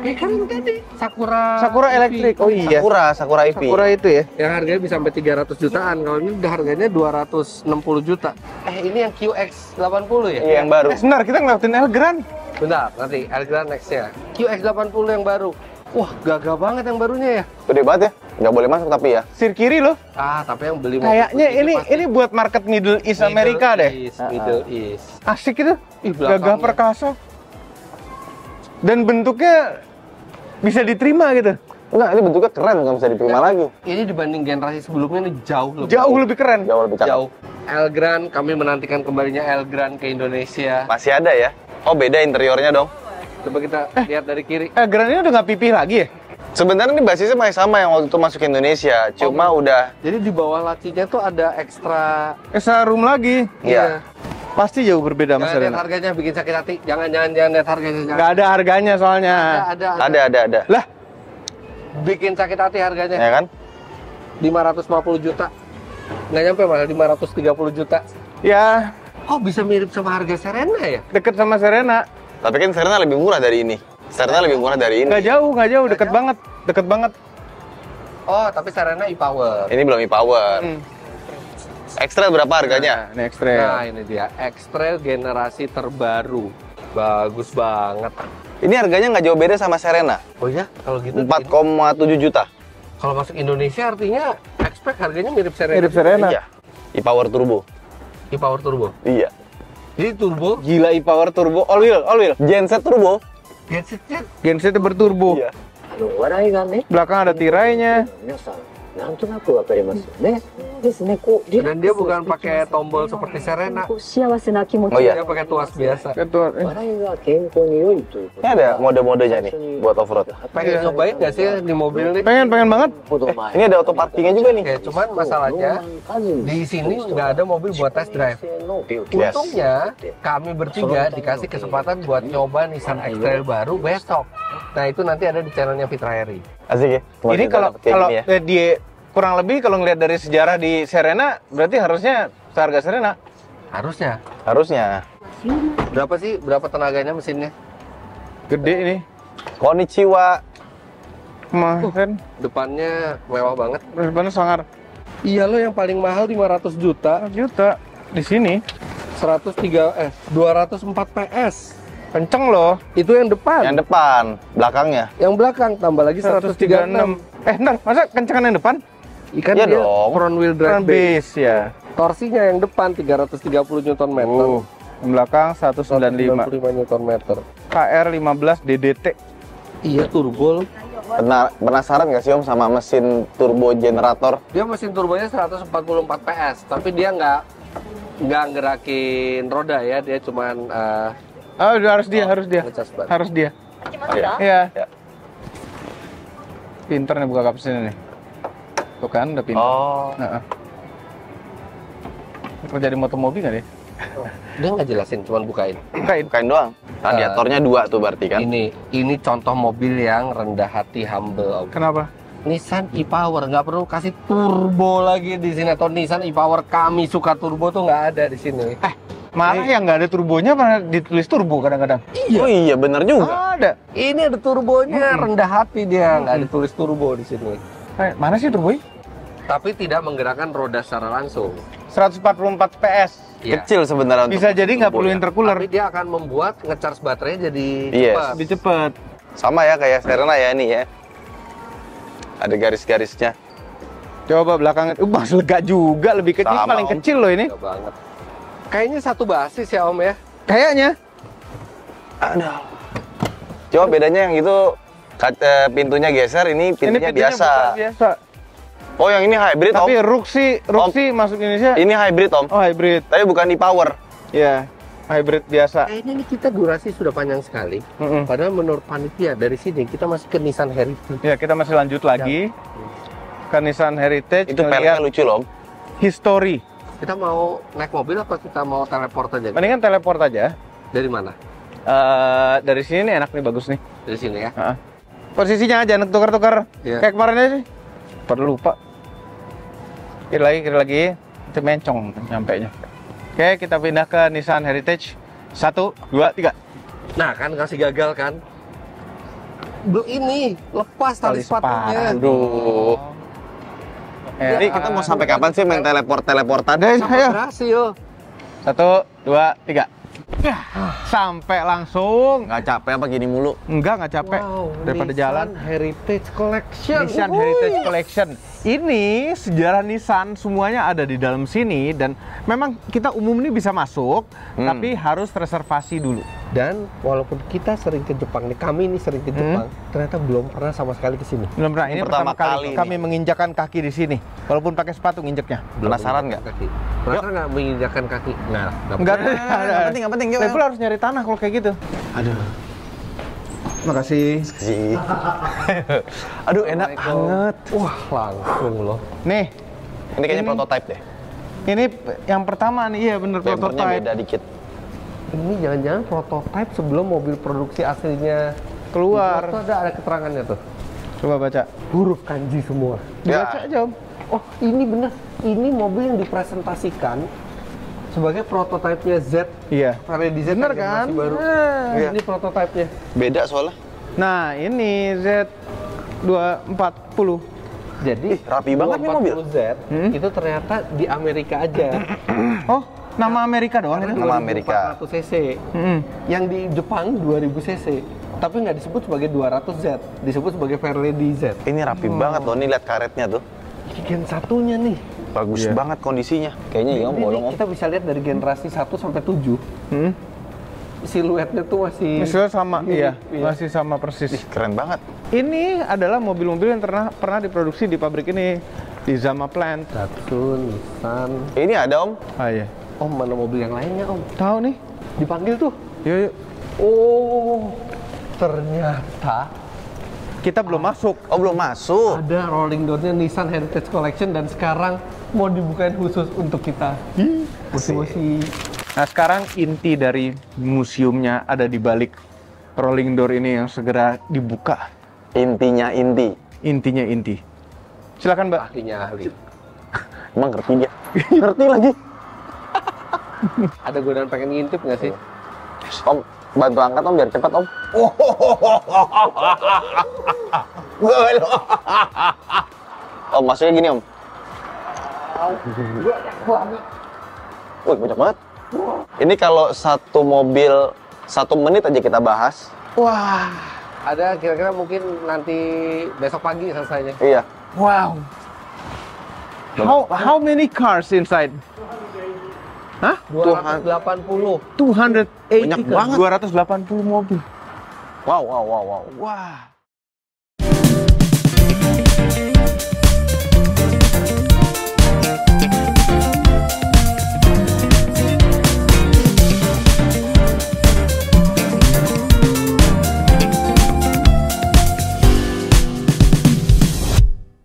K-Car yang tadi, Sakura elektrik. Oh iya. Sakura EV. Sakura itu ya. yang harganya bisa sampai 300 jutaan. Kalau ini udah harganya 260 juta. Ini yang QX80 ya? Iya, yang baru. Sebentar, kita ngelewatin Elgrand. Bentar, nanti Elgrand next-nya. QX80 yang baru. Wah, gagah banget yang barunya ya. Gede banget ya. Nggak boleh masuk tapi ya. Sir kiri loh. Tapi yang beli Kayaknya ini buat market Middle East Amerika deh. Middle East. Asik itu. Gagah belakangnya. perkasa. Dan bentuknya bisa diterima gitu. Enggak, ini bentuknya keren, nggak bisa diterima lagi. Ini dibanding generasi sebelumnya ini jauh lebih keren. Jauh lebih cakep. jauh. Elgrand, kami menantikan kembalinya Elgrand ke Indonesia. Masih ada ya? Oh, beda interiornya dong. Coba kita lihat dari kiri. Elgrand ini udah nggak pipih lagi ya? Sebenarnya ini basisnya masih sama yang waktu itu masuk ke Indonesia, cuma udah. Jadi di bawah lacinya tuh ada ekstra. Extra room lagi. Iya. Pasti jauh berbeda mas Jangan lihat Serena. harganya, bikin sakit hati. Jangan lihat harganya. Nggak ada harganya soalnya. Ada. Lah, Bikin sakit hati harganya. Ya kan? 550 juta. Nggak nyampe malah 530 juta. ya Oh, bisa mirip sama harga Serena ya? deket sama Serena. Tapi kan Serena lebih murah dari ini. Serena lebih murah dari ini. Nggak jauh, deket banget. Oh, tapi Serena e-Power. Ini belum e-Power. Extra berapa harganya? Nah, Next Trail. Nah, ini dia. X-Trail generasi terbaru. Bagus banget. Ini harganya nggak jauh beda sama Serena. Oh ya, kalau gitu 4,7 juta. kalau masuk Indonesia artinya expect harganya mirip Serena. Mirip Serena. Iya. E-Power Turbo. E-Power Turbo. Iya. Jadi turbo, Gila e-Power turbo, all wheel. Genset Turbo. gensetnya Gensetnya berturbo. Iya. Belakang ada tirainya. なんとなくわかりますよね。ですね。こうリラッ dan ク dia ス bukan でき pakai ます。 tombol seperti Serena. こう幸せな気持ち Oh iya. Dia pakai tuas biasa. Ketua. 笑いが健康に良いということ Ini ada mode-modenya nih buat off-road. Pengen nyobain nggak sih di mobil nih? Pengen banget. ほど前 Ini ada auto parkingnya juga nih. Ya, cuman masalahnya di sini nggak ada mobil buat test drive. Yes. Untungnya kami bertiga dikasih kesempatan buat nyoba Nissan X-Trail baru besok. Nah, itu nanti ada di channelnya Fitra Eri. Asik ya. Cuma Ini kita kalau dapet kayak gini ya. dia kurang lebih kalau ngelihat dari sejarah di Serena, berarti harusnya seharga Serena. Harusnya. Harusnya. Berapa sih? Berapa tenaganya mesinnya? Gede ini. Konnichiwa. Kemarin Depannya mewah banget. depannya sangar. Iya lo, yang paling mahal 500 juta. Juta di sini 204 PS. kenceng loh. Itu yang depan. Yang depan, belakangnya. Yang belakang tambah lagi 136. Ntar masa kencengan yang depan? Ikan Iya dia dong. front wheel drive Front base ya. Torsinya yang depan 330 Nm. Yang belakang 195. 195 Nm. KR15 DDT. Iya, turbo. Penasaran nggak sih Om sama mesin turbo generator? Dia mesin turbonya 144 PS, tapi dia nggak gerakin roda ya, dia cuman Oh, harus dia. ngecas ban. Harus dia. Iya. Pinter nih buka kap sini nih. Tuh kan, udah pinter. Oh. Heeh. Kerja di mobil nggak deh? Dia nggak jelasin, cuman bukain. Bukain doang. Radiatornya 2 tuh berarti kan? Ini contoh mobil yang rendah hati, humble. Kenapa? Nissan e-Power nggak perlu kasih turbo lagi di sini, atau Nissan e-Power kami suka turbo tuh nggak ada di sini. Malah yang nggak ada turbonya pernah ditulis turbo kadang-kadang. Oh iya, bener juga. Ada. Ini ada turbonya, rendah hati dia, nggak ditulis turbo di sini. Mana sih turbonya? Tapi tidak menggerakkan roda secara langsung. 144 PS. Iya. Kecil sebenarnya untuk Bisa jadi nggak perlu turbonya. intercooler. Tapi dia akan membuat ngecharge baterainya jadi Yes. cepat. Lebih cepat. Sama ya kayak Serena ya ini ya. Ada garis-garisnya. Coba belakangnya. Mas lega juga, lebih kecil. Sama, Paling Om. kecil loh ini. Nggak banget. Kayaknya satu basis ya Om ya. Kayaknya. Aduh. Coba bedanya yang itu pintunya geser, ini pintunya biasa. bukan biasa. Oh, yang ini hybrid Om. Tapi Ruxi masuk Indonesia. Ini hybrid Om. Oh, hybrid. Tapi bukan e-power. Ya, hybrid biasa. Kayaknya ini kita durasi sudah panjang sekali. Mm-mm. Padahal menurut panitia dari sini kita masih ke Nissan Heritage. Ya, kita masih lanjut lagi ke Nissan Heritage. Itu ngeliat peleknya lucu loh Om. history. Kita mau naik mobil apa kita mau teleport aja? Mendingan teleport aja. Dari mana? Dari sini nih enak nih, bagus nih. Dari sini ya. Heeh. Posisinya aja tukar-tukar. Iya. Kayak kemarin aja sih. Perlu lupa. Kiri lagi. Itu mencong nyampenya. Oke, kita pindah ke Nissan Heritage. 1, 2, 3. Nah kan kasih gagal kan? Belum ini lepas tali sepatunya. Aduh. Jadi kita mau sampai kapan sih main teleport-teleportan? Sampai berhasil. 1, 2, 3. Sampai langsung. Nggak capek apa gini mulu? Nggak capek. Daripada Nissan jalan. Heritage Collection. Nissan Heritage Collection. Ini sejarah Nissan semuanya ada di dalam sini, dan memang kita umum ini bisa masuk, tapi harus reservasi dulu. Dan walaupun kita sering ke Jepang nih, kami ini sering ke Jepang, ternyata belum pernah sama sekali ke sini. Belum pernah. Ini pertama kali nih. kami menginjakan kaki di sini, walaupun pakai sepatu nginjeknya. Penasaran nggak? Penasaran nggak menginjakan kaki? Nah, Enggak ada. Nggak penting. Tapi pula harus nyari tanah kalau kayak gitu. Aduh. Makasih. Sih. Aduh, enak banget. Wah, langsung loh. Nih, Ini kayaknya Ini- prototype deh. ini yang pertama nih, iya bener Bumpernya prototype. beda dikit. Ini jangan-jangan prototype sebelum mobil produksi aslinya Keluar. Itu ada keterangannya tuh. Coba baca. Huruf kanji semua. Dibaca aja, Om. Oh, ini bener. Ini mobil yang dipresentasikan sebagai prototipenya Z. Iya. Varian Z Bener yang kan? masih baru. Iya. Ini prototipenya. Beda soalnya. Nah, ini Z240. Jadi rapi banget nih mobil. 240Z itu ternyata di Amerika aja. Oh, nama Amerika doang itu? Nama Amerika. 400 cc. Yang di Jepang 2000 cc. Tapi nggak disebut sebagai 200Z, disebut sebagai Fairlady Z. Ini rapi banget loh, nih lihat karetnya tuh. Ini gen satunya nih. Bagus banget kondisinya. Kayaknya iya Om, Ini bolong Om. kita bisa lihat dari generasi 1 sampai 7. Siluetnya tuh masih Misalnya sama, mirip, iya, masih sama persis. Ih, keren banget. Ini adalah mobil-mobil yang pernah diproduksi di pabrik ini, di Zama Plant. Datsun, Nissan. Ini ada Om. Ah iya. Om, mana mobil yang lainnya Om? Tahu nih? Dipanggil tuh. Yuk. Oh, ternyata Kita belum masuk. Oh, belum masuk. ada rolling door-nya Nissan Heritage Collection dan sekarang mau dibukain khusus untuk kita. Masih Nah, sekarang inti dari museumnya ada di balik rolling door ini yang segera dibuka. Intinya inti. Intinya inti. Silakan, Mbak. ahlinya ahli. Emang ngerti dia? Ngerti lagi. Ada godaan pengen ngintip nggak sih? Om, Bantu angkat Om biar cepat Om. Om masuknya gini Om. Wih banyak banget. Ini kalau satu mobil 1 menit aja kita bahas. Wah, ada kira-kira mungkin nanti besok pagi selesainya. Iya. Wow. How many cars inside? Hah? 280. 280 Banyak banget. 280 mobil. Wow. Wah.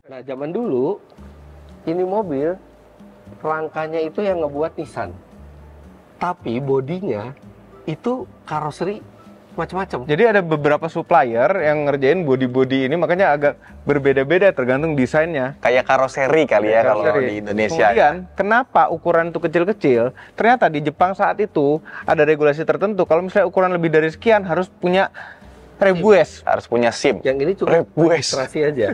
Nah, zaman dulu ini mobil rangkanya itu yang ngebuat Nissan. Tapi bodinya itu karoseri macam-macam. Jadi ada beberapa supplier yang ngerjain body-body ini, makanya agak berbeda-beda tergantung desainnya. Kayak karoseri kali ya kalau Karoseri. di Indonesia. Kemudian, kenapa ukuran itu kecil-kecil? Ternyata di Jepang saat itu ada regulasi tertentu. Kalau misalnya ukuran lebih dari sekian harus punya rebues. Harus punya SIM. Yang ini cuma Rebues. registrasi aja.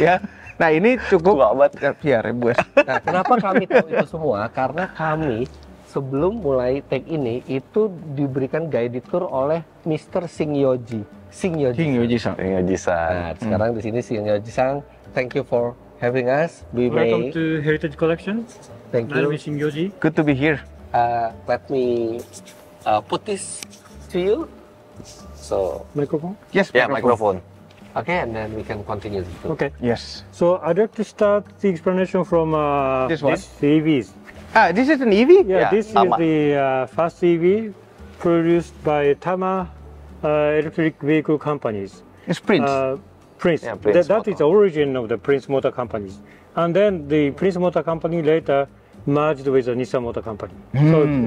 Ya. Nah, ini cukup Tua banget. ya rebues. Nah, kenapa kami tahu itu semua? Karena kami sebelum mulai take ini itu diberikan guided tour oleh Mr. Shingyoji. Shingyoji-san. Nah, sekarang di sini Shingyoji-san, thank you for having us. Welcome to Heritage Collection. Thank I'm you. Shingyoji. Good to be here. Let me put this to you. So, Microphone. Yes, Ya, mikrofon. okay, and then we can continue. Okay. Yes. So I'd like to start the explanation from This one? EVs. This is an EV? Yeah, Yeah, this Tama. is the first EV produced by Tama electric vehicle companies. It's Prince. Prince. Yeah, Prince That is the origin of the Prince Motor Companies. And then the Prince Motor Company later merged with the Nissan Motor Company.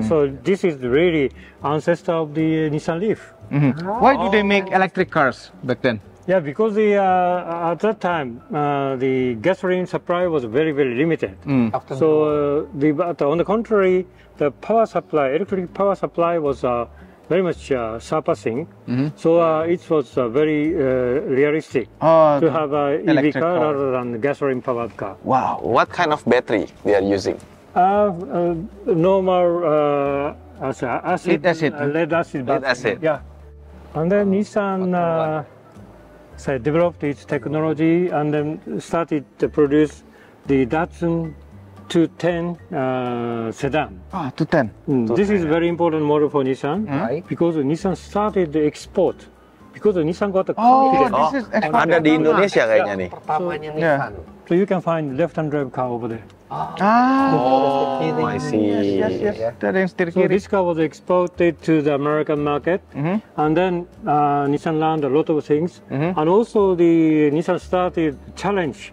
So this is really ancestor of the Nissan Leaf. Why do they make electric cars back then? Yeah, because at that time the gasoline supply was very limited. After So but on the contrary, the power supply, electric power supply was very much surpassing. So it was very realistic to have an EV electric car car. rather than gasoline powered car. Wow. What kind of battery they are using? Normal acid, Lead acid. lead acid. Lead acid. Yeah. And then Nissan developed its technology and then started to produce the Datsun 210 sedan. 210. This is very important model for Nissan Right. because Nissan started the export because Nissan got the Oh, confidence. this is export. Ada di Indonesia kayaknya nih. pertamanya Yeah. Nissan. So you can find left-hand drive car over there. Oh, I see. Yes. Ada yang setir So kiri. this car was exported to the American market, and then Nissan learned a lot of things, and also the Nissan started challenge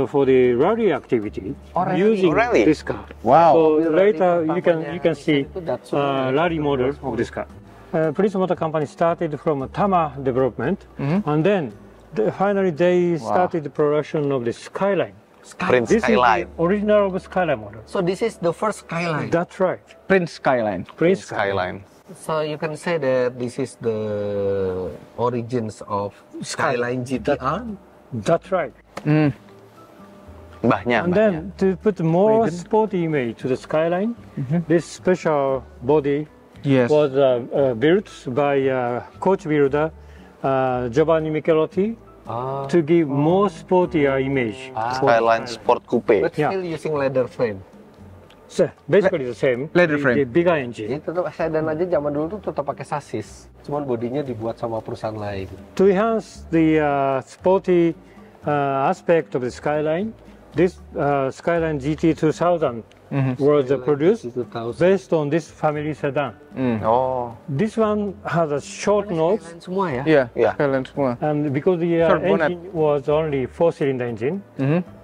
for the rally activity using Rally? this car. Wow. So later you pertamanya can see itu Datsun. rally model of this car. Prince Motor Company started from a Tama development, and then finally they started the production of the Skyline. Prince This Skyline. is the original of Skyline model. So this is the first Skyline. That's right. Prince Skyline. Prince Skyline. So you can say that this is the origins of Skyline GTR. That's right. Mbahnya. And then to put more sporty image to the Skyline, this special body Yes. was built by coach builder Giovanni Michelotti to give more sportier image. Skyline Sport Coupe. But Yeah. still using leather frame. So basically the same. Leather frame. The bigger engine. Jadi tetap sedan aja zaman dulu tuh tetap pakai sasis. Cuman bodinya dibuat sama perusahaan lain. To enhance the sporty aspect of the Skyline, this Skyline GT 2000 was produced 2000. based on this family sedan. Oh, This one has a short nose, Skyline semua ya. Iya, Yeah. Skyline semua. and because the Short bonnet. engine was only 4-cylinder engine,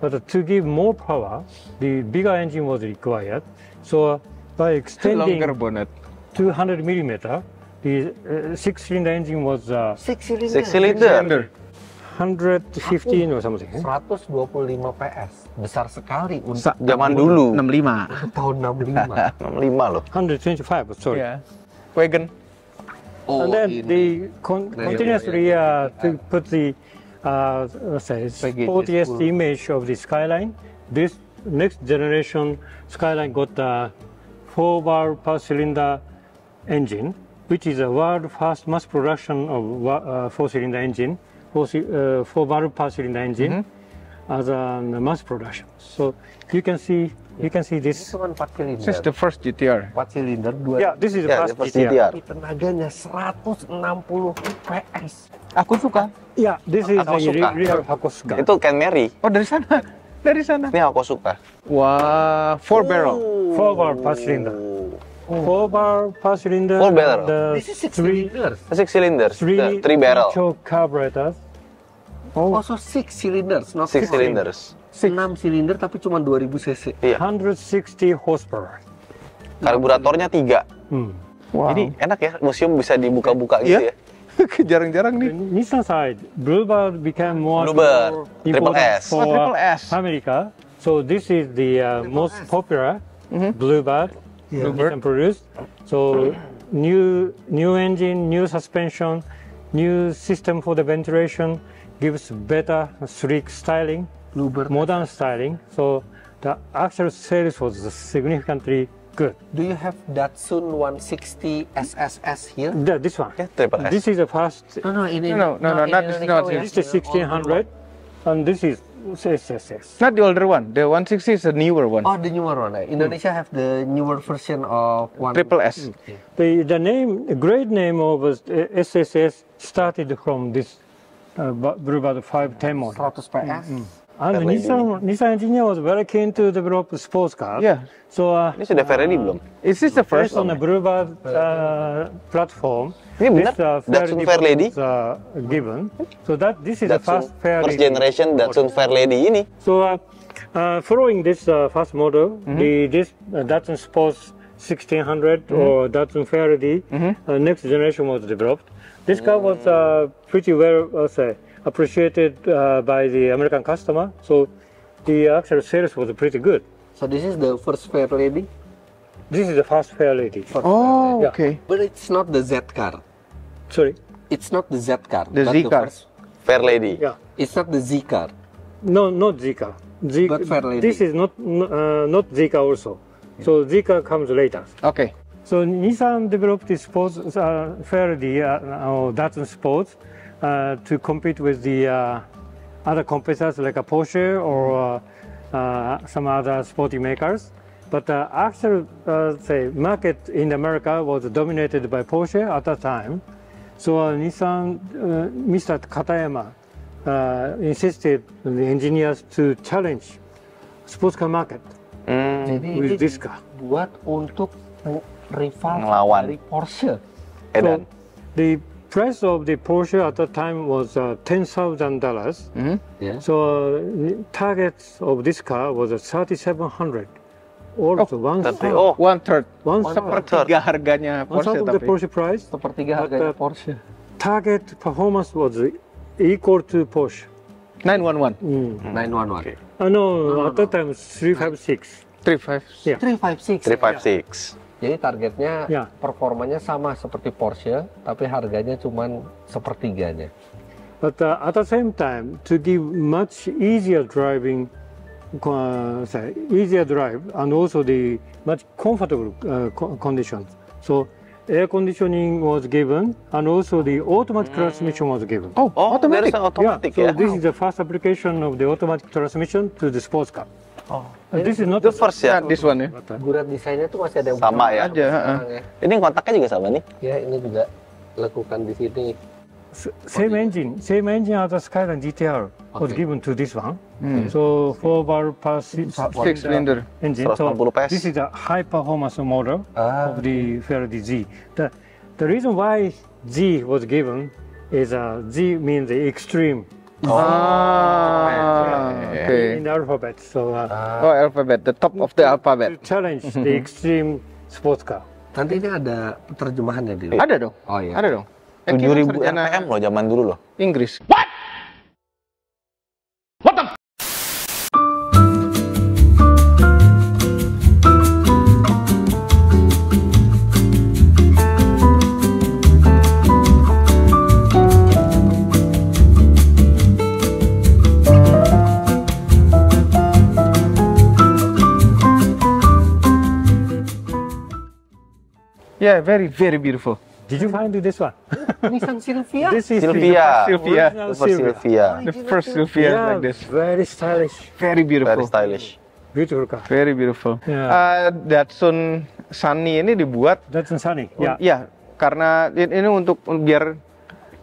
but to give more power, the bigger engine was required. So by extending Longer bonnet. 200 millimeter, the 6-cylinder engine was 6 cylinder. 115 or something. 125 PS. Besar sekali untuk Zaman dulu. 65. tahun 65. 65 loh. 125, sorry. Iya. Wagon. Oh, and then in the continuously to put the sportiest image of the Skyline. This next generation Skyline got the 4-bar per cylinder engine, which is a world first mass production of 4-cylinder engine, 4-bar per cylinder engine as a mass production. So you can see this. This one 4 cylinder. This is the first GTR. 4 cylinder, Yeah, this is the first GTR. Tenaganya 160 PS. Aku suka. Yeah, this is Hakosuka. the real Hakosuka. Itu Ken Mary. Oh, dari sana. Dari sana. Ini aku suka. Wah, 4 barrel. 4-bar per cylinder. 4-bar per cylinder. 4 barrel. This is 6 cylinders. 6 cylinders. 3 barrel. choke carburetors. Also 6 cylinders, not 6 cylinders. 6 silinder tapi cuma 2000 cc. Iya. 160 horsepower. Karburatornya 3. Wow. Ini enak ya, museum bisa dibuka-buka gitu ya. Jarang-jarang nih. Nissan side, Bluebird became more Bluebird, Triple important S. for Triple S. America. So this is the most popular Bluebird Nissan produced. So new engine, new suspension, new system for the ventilation gives better sleek styling, Bluebird, modern styling. So the actual sales was significantly good. Do you have Datsun 160 SSS here? This one. Ya, Triple S. This is the first. No, No, not this. This is 1600, and this is SSS. Not the older one. The 160 is a newer one. Oh, the newer one. Indonesia have the newer version of Triple S. The great name of SSS started from this Bluebird 510 model. 100 PS. And Nissan engineer was very keen to develop sports cars. Yeah. So Ini sudah Ferrari belum? Is this the first based on the Bluebird platform, Ini benar, this Datsun Fairlady? was given. So this is the first Fairlady. First generation Datsun Fairlady ini. So following this first model, this Datsun Sports 1600 or Datsun Fairlady, next generation was developed. This car was pretty well appreciated by the American customer. So the actual sales was pretty good. So this is the first Fairlady? This is the first Fairlady. Oh, Yeah. okay. But it's not the Z car. Sorry. It's not the Z car. The but Z car. first- Fairlady. Yeah. It's not the Z car. No, not Zika. But Fairlady. This is not Zika also. So Zika comes later. Okay. So Nissan developed this sports Fairlady or Datsun Sports to compete with the other competitors like a Porsche or some other sporty makers. But the actual market in America was dominated by Porsche at that time. So Nissan, Mr. Katayama insisted on the engineers to challenge sports car market Jadi with ini this car. buat untuk rival Ngelawan. dari Porsche. Edan. So the price of the Porsche at that time was $10,000. Yeah. So target of this car was 3,700. Also one Tapi third, One third. one third, Sepertiga harganya one third Porsche of the tapi. Porsche price. Sepertiga harganya Porsche. Target performance was equal to Porsche. 911. 911. No, at that time 356. 356. Yeah. 356. 356. Jadi targetnya Ya. performanya sama seperti Porsche, tapi harganya cuman sepertiganya. But at the same time, to give much easier driving, easier drive, and also the much comfortable conditions. So air conditioning was given, and also the automatic transmission was given. Oh, automatic. There's an automatic So ya. this is the first application of the automatic transmission to the sports car. Oh. This is not Itu first ya. Not this one ya. Gurat desainnya tuh masih ada yang Sama ya. Aja, sekarang ya. Ini kontaknya juga sama nih. Ya, ini juga lekukan di sini. same engine as the Skyline GTR was Okay. given to this one. So 4-bar per Six-cylinder. engine. So 160 PS. this is a high performance model Ah. of the Fairlady Z. The reason why Z was given is Z means the extreme Okay. in the alphabet. So Oh, alphabet. The top of the to alphabet. challenge the extreme sports car. Nanti ini ada terjemahannya di Ada dong. Oh iya. Ada dong. 7000 sarjana RPM loh zaman dulu loh. Inggris. Yeah, very beautiful. Did you find this one? Nissan Silvia. This is Silvia. original Silvia. The first Silvia Yeah, like this. very stylish, Very beautiful. Very stylish. beautiful car. Very beautiful. Yeah. Datsun Sunny ini dibuat That's sunny. Yeah. ya karena ini untuk biar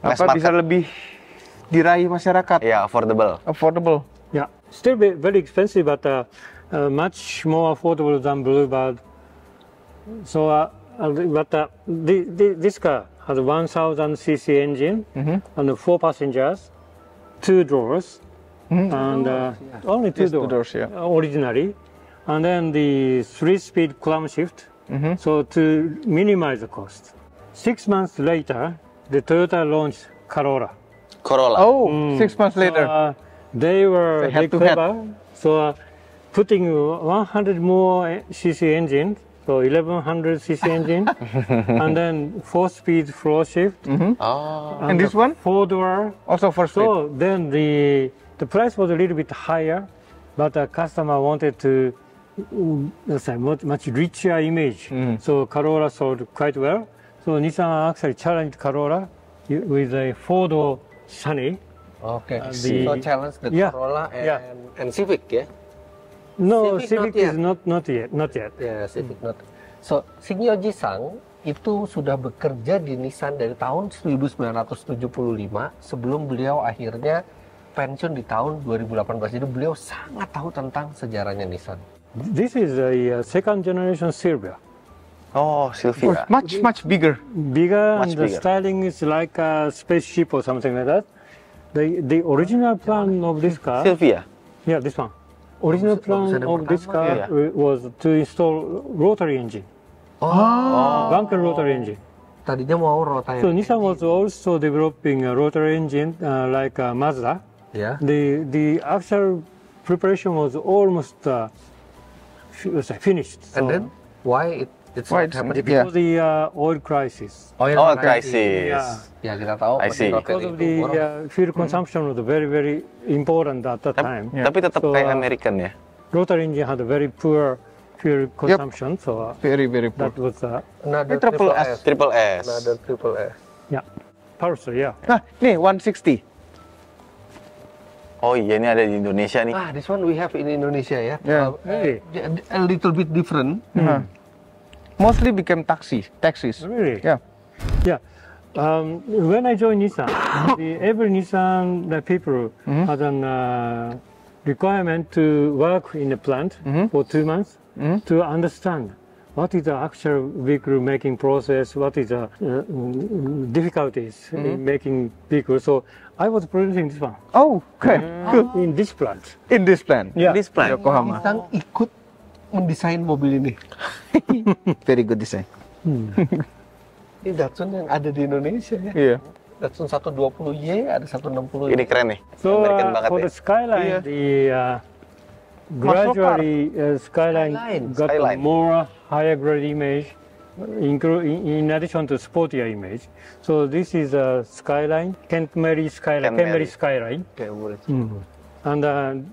Mass apa bisa market. lebih diraih masyarakat. Ya, affordable. Affordable. Yeah. Still very expensive, but much more affordable than Bluebird. So, this car has a 1000 cc engine and 4 passengers, 2 doors, and only 2 Yes, 2 doors, yeah. originally, and then the 3-speed clamshift. So to minimize the cost. 6 months later, the Toyota launched Corolla. Corolla. Oh, 6 months later. They were Head to clever. So putting 100 more cc engine, so 1100 cc engine, and then 4-speed floor shift. Oh. And this one 4-door. also for speed. So then the price was a little bit higher, but the customer wanted to let's say much richer image. So Corolla sold quite well. So Nissan actually challenged Corolla with a 4-door Sunny. Oke. the- So challenge the Yeah. Corolla Yeah. and Civic ya. No, Civic Civic not is not yet. Ya, Civic not. So, Shingyoji Sang itu sudah bekerja di Nissan dari tahun 1975 sebelum beliau akhirnya pensiun di tahun 2018. Jadi beliau sangat tahu tentang sejarahnya Nissan. This is a second generation Silvia. Oh, Silvia. Much bigger. Bigger, Much and the bigger. styling is like a spaceship or something like that. The original plan of this car, Silvia. yeah, this one. Original plan Bagusan yang of this pertama, car was to install rotary engine, bunker rotary engine. Tadinya mau rotary. So Nissan was also developing a rotary engine like Mazda. Ya. The actual preparation was almost finished. And then why it's Why not it's happening? because the oil crisis. Oil Oh, crisis. crisis. Yeah. Ya kita tahu I see. rotary Because of itu the boros. fuel consumption was very important at that time. Tapi tetap So, kayak American ya. Rotary engine had a very poor fuel consumption, so Very poor. that was Another Triple S. Triple S. Another triple S. yeah, Pulsar, yeah. Nah, nih 160. Oh iya, ini ada di Indonesia nih. Ah, this one we have in Indonesia ya. Yeah. Really? A little bit different. Mostly became taxis. Really? Yeah. Yeah. When I joined Nissan, every Nissan people had an requirement to work in a plant for 2 months to understand what is the actual vehicle making process, what is the difficulties in making vehicles. So I was producing this one Oh, okay. Good. in this plant. In this plan. Yeah. This plan. Yokohama. Nissan ikut mendesain mobil ini. Very good design. Ini Datsun yang ada di Indonesia ya. Iya. Datsun 120Y, ada 160Y. Ini keren nih. So American banget for ya. the Skyline, Yeah. the gradually Skyline got Skyline. a more higher grade image, in addition to sportier image. So this is a Skyline, Kent Mary Skyline, Kent Kent Mary Mary. Skyline, Kayak boleh. and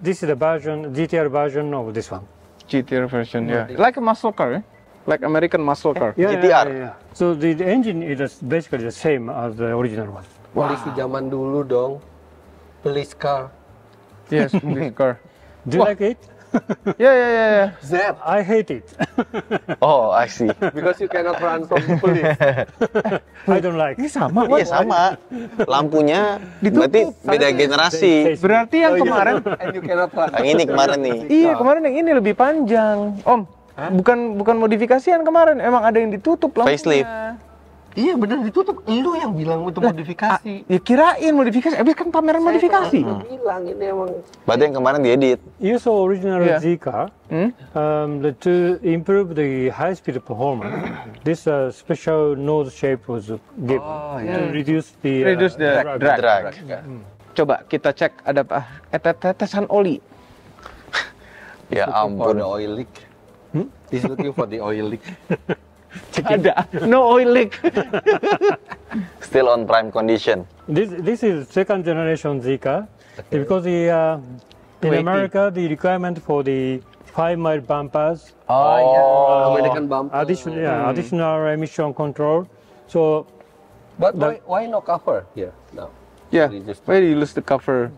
this is the GTR version of this one. GTR version, yeah. Like a muscle car, eh? Like American muscle car. GTR. So the engine is basically the same as the original one. Polisi zaman dulu dong. Police car. Yes, this car. Do you like it? Yeah. Z. I hate it. Oh, I see. Because you cannot run from the police. I don't like. Ini sama. Iya sama. Lampunya berarti beda generasi. Berarti yang kemarin, And you cannot run. Yang ini kemarin nih. iya kemarin yang ini lebih panjang. Om, bukan modifikasian kemarin, emang ada yang ditutup lampunya. Facelift. Iya benar ditutup. Lu yang bilang itu modifikasi. Ya kirain modifikasi, abis kan pameran modifikasi. Saya bilang ini emang. Berarti yang kemarin diedit. You saw original Yeah. Z car. To improve the high-speed performance, this special nose shape was given to reduce the drag. Drag. Coba kita cek ada tetesan oli. Ya For ampun. the oil leak. He's looking for the oil leak. Ada. No oil leak. Still on prime condition. This is second generation Z car because in 280. America the requirement for the 5-mile bumpers, Oh, yeah, American bumper. additional emission control. So, But why no cover here now? Yeah. We just- Why do you lose the cover?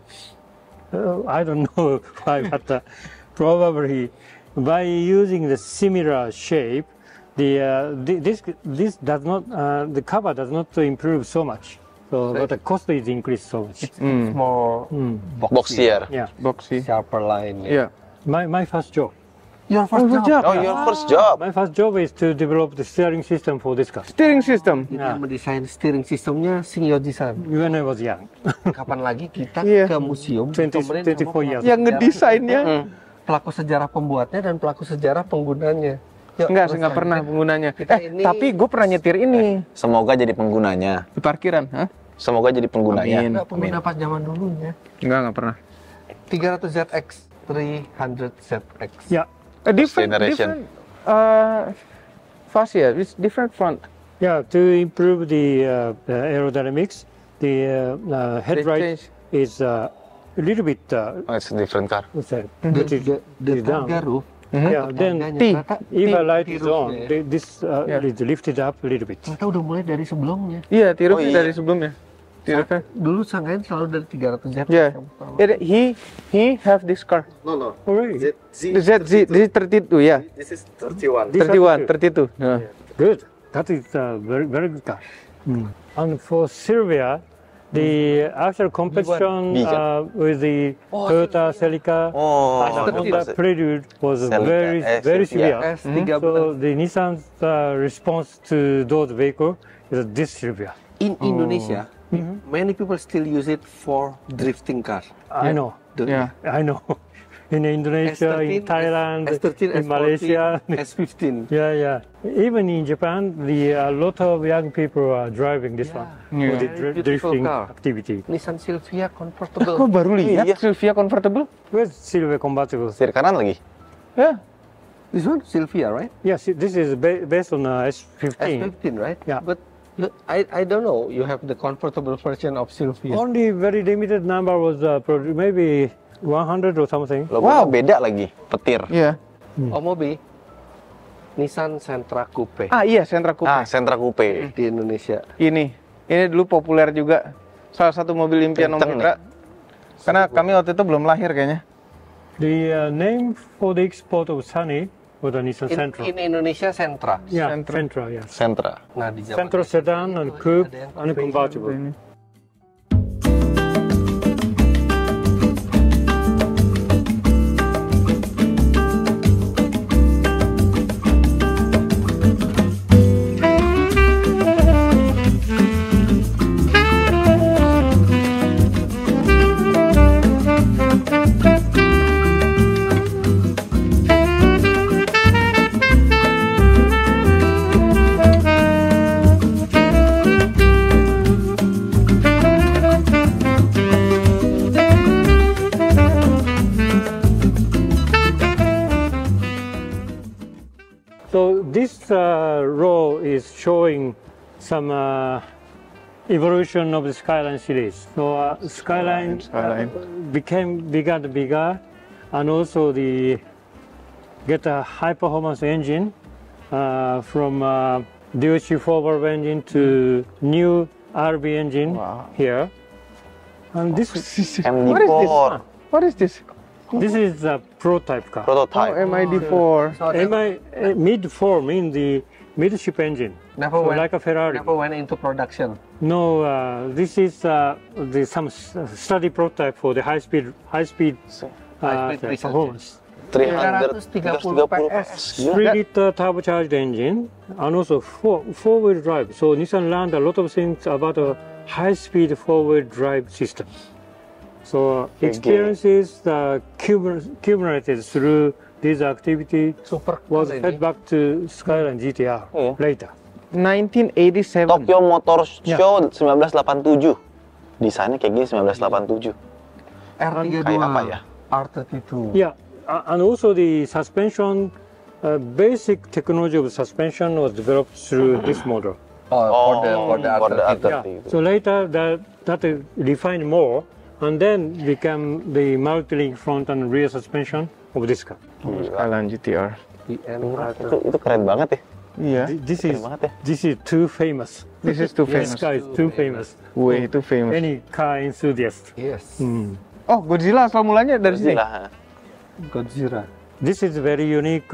I don't know why, but probably by using the similar shape, this does not the cover does not improve so much. So, but the cost is increased so much. It's more Boxier. Yeah, Boxy. sharper line. Yeah. my first job. Your first job. Oh, your first job. My first job is to develop the steering system for this car. Steering system. Yang mendesain steering sistemnya Sing Yoji-san. When I was young, Kapan lagi kita Iya. ke museum 24 years. Yang ngedesainnya. pelaku sejarah pembuatnya dan pelaku sejarah penggunanya. Yuk, Enggak, saya terus nggak aja. pernah penggunanya. Kita ini- Tapi gue pernah nyetir ini Semoga jadi penggunanya. di parkiran. Hah? Semoga jadi penggunanya. Amin. Enggak, pengguna pas zaman dulunya. Nggak pernah. 300ZX, 300ZX. Yeah, Different generation. fascia, it's different front. yeah. To improve the aerodynamics, the headlight change. is a little bit Oh, it's a different car. what's that? The down. targa roof. Yeah, then Ternyata if a light is roofnya on, ya. this Yeah. is lifted up a little bit. Ternyata udah mulai dari sebelumnya. Iya, tirupnya Oh, iya. dari sebelumnya. Tirupnya. Dulu sanggain selalu dari 300ZX. Yeah. He have this car. No. Oh, really? The ZZ, this is 32, yeah. This is 31. 32. Yeah. Good. That is a very good car. And for Silvia, the actual competition Bigger. with the Toyota Celica Oh, and the Honda Prelude was Celica, very severe. S13. So the Nissan's response to those vehicles is this Silvia. In Indonesia, many people still use it for drifting cars. I know. Yeah. I know. In Indonesia, in Thailand, S13, in Malaysia. S15. Yeah. Even in Japan, a lot of young people are driving this one for the Very beautiful drifting car. activity. Nissan Silvia convertible. Kok baru lihat Iya. Silvia convertible? Where's Silvia convertible? Setir kanan lagi. Ya. This one Silvia, right? Yes, this is based on S15. S15, right? Yeah. But I don't know. You have the convertible version of Silvia. Only very limited number was maybe 100 or something. Logonya beda lagi. Petir. Iya. Oh, mobil Nissan Sentra Coupe Ah iya, Sentra Coupe. Ah, Sentra Coupe. di Indonesia. Ini dulu populer juga. Salah satu mobil impian Om Kenceng Mitra. Karena kami waktu itu belum lahir kayaknya. The name for the export of Sunny was the Nissan Sentra. In Indonesia Sentra. Yeah, Sentra. Sentra, yes. Sentra. Nah, di zaman Sentra sedan and coupe and convertible. So this row is showing some evolution of the Skyline series. So Skyline became bigger and bigger, and also get a high performance engine from DOHC 4-valve engine to new RB engine here. And this MD4. What is this? this is a prototype car. Prototype. MID4. Mid 4 means the midship engine. Never So went, like a Ferrari. never went into production. No, this is some study prototype for the high-speed research. performance. 330 PS. Gila. 3-liter turbocharged engine and also four-wheel drive. So Nissan learned a lot of things about a high-speed four-wheel drive system. So experiences accumulated through this activity Super was keren fed ini. back to Skyline GTR later. 1987. Tokyo Motor Show 1987. Desainnya kayak gini 1987. R32, Kayak apa ya? R32. Yeah, and also the suspension, basic technology of suspension was developed through this model. For the R32. Yeah. So later that refined more, and then became the multi-link front and rear suspension of this car. Skyline GTR. Itu keren banget ya. Iya. This is too famous. This is too famous. This car is too famous. Way too famous. Any car enthusiast. Yes. Oh, Godzilla asal mulanya dari sini. Godzilla. This is very unique